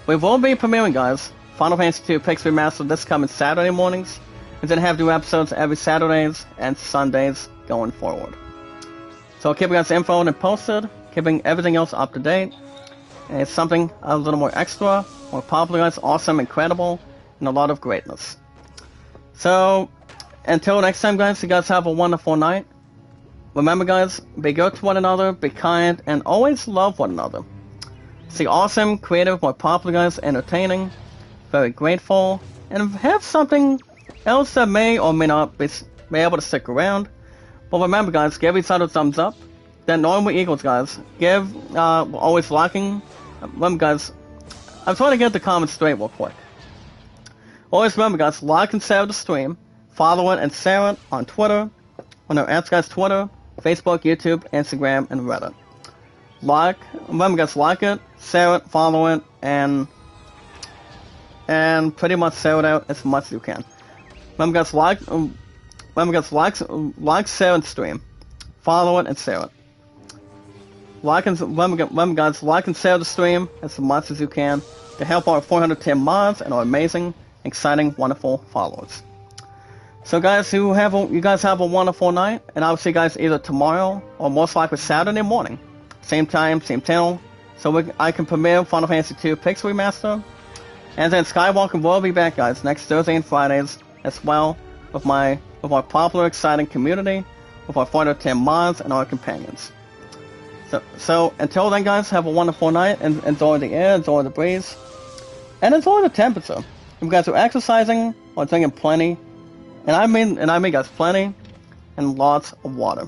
We will be premiering, guys, Final Fantasy II Pix Remastered this coming Saturday mornings, and then have new episodes every Saturdays and Sundays going forward. So I'll keep you guys info and posted, keeping everything else up to date. And it's something a little more extra, more popular, guys, awesome, incredible, and a lot of greatness. So, until next time, guys, you guys have a wonderful night. Remember, guys, be good to one another, be kind, and always love one another. Stay awesome, creative, more popular, guys, entertaining, very grateful, and have something else that may or may not be able to stick around. But remember, guys, give each other a thumbs up. Then normally equals, guys. Always liking. Remember, guys, I'm trying to get the comments straight real quick. Always remember, guys, like and share the stream. Follow it and share it on Twitter, on our apps, guys, Twitter, Facebook, YouTube, Instagram, and Reddit. Remember, guys, like it, share it, follow it, and pretty much share it out as much as you can. Remember, guys, like, share, and stream. Follow it and share it. Remember, guys, like and share the stream as much as you can to help our 410 mods and our amazing, exciting, wonderful followers. So, guys, you guys have a wonderful night, and I'll see you guys either tomorrow or most likely Saturday morning, same time, same channel, so I can premiere Final Fantasy II Pixel Remaster. And then Skywalker will be back, guys, next Thursday and Fridays as well, with our popular, exciting community, with our 410 mods and our companions. So until then, guys, have a wonderful night, and enjoy the air, enjoy the breeze, and enjoy the temperature. If you guys are exercising or drinking plenty, and I mean, guys, plenty, and lots of water.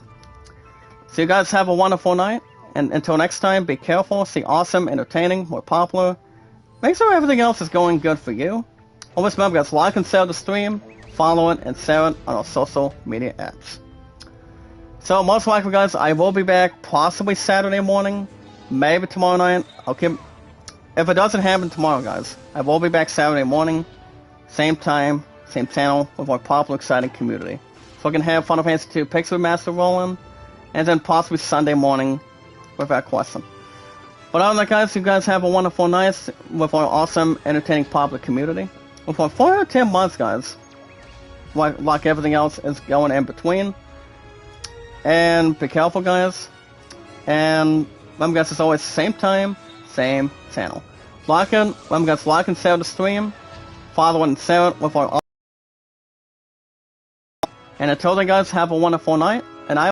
So you guys have a wonderful night, and until next time, be careful, stay awesome, entertaining, more popular. Make sure everything else is going good for you. Always remember, guys, like and share the stream, follow it, and share it on our social media apps. So most likely, guys, I will be back possibly Saturday morning, maybe tomorrow night. If it doesn't happen tomorrow, guys, I will be back Saturday morning, same time, same channel, with our popular, exciting community. So we can have Final Fantasy II Pixel Remaster rolling, and then possibly Sunday morning without question. But other than that, guys, you guys have a wonderful night with our awesome, entertaining, popular community. With our 410 months, guys, like everything else is going in between. And be careful, guys. And remember, guys, it's always same time, same channel. Remember, guys, like and share the stream. Follow and share it with our. And until then, guys, have a wonderful night.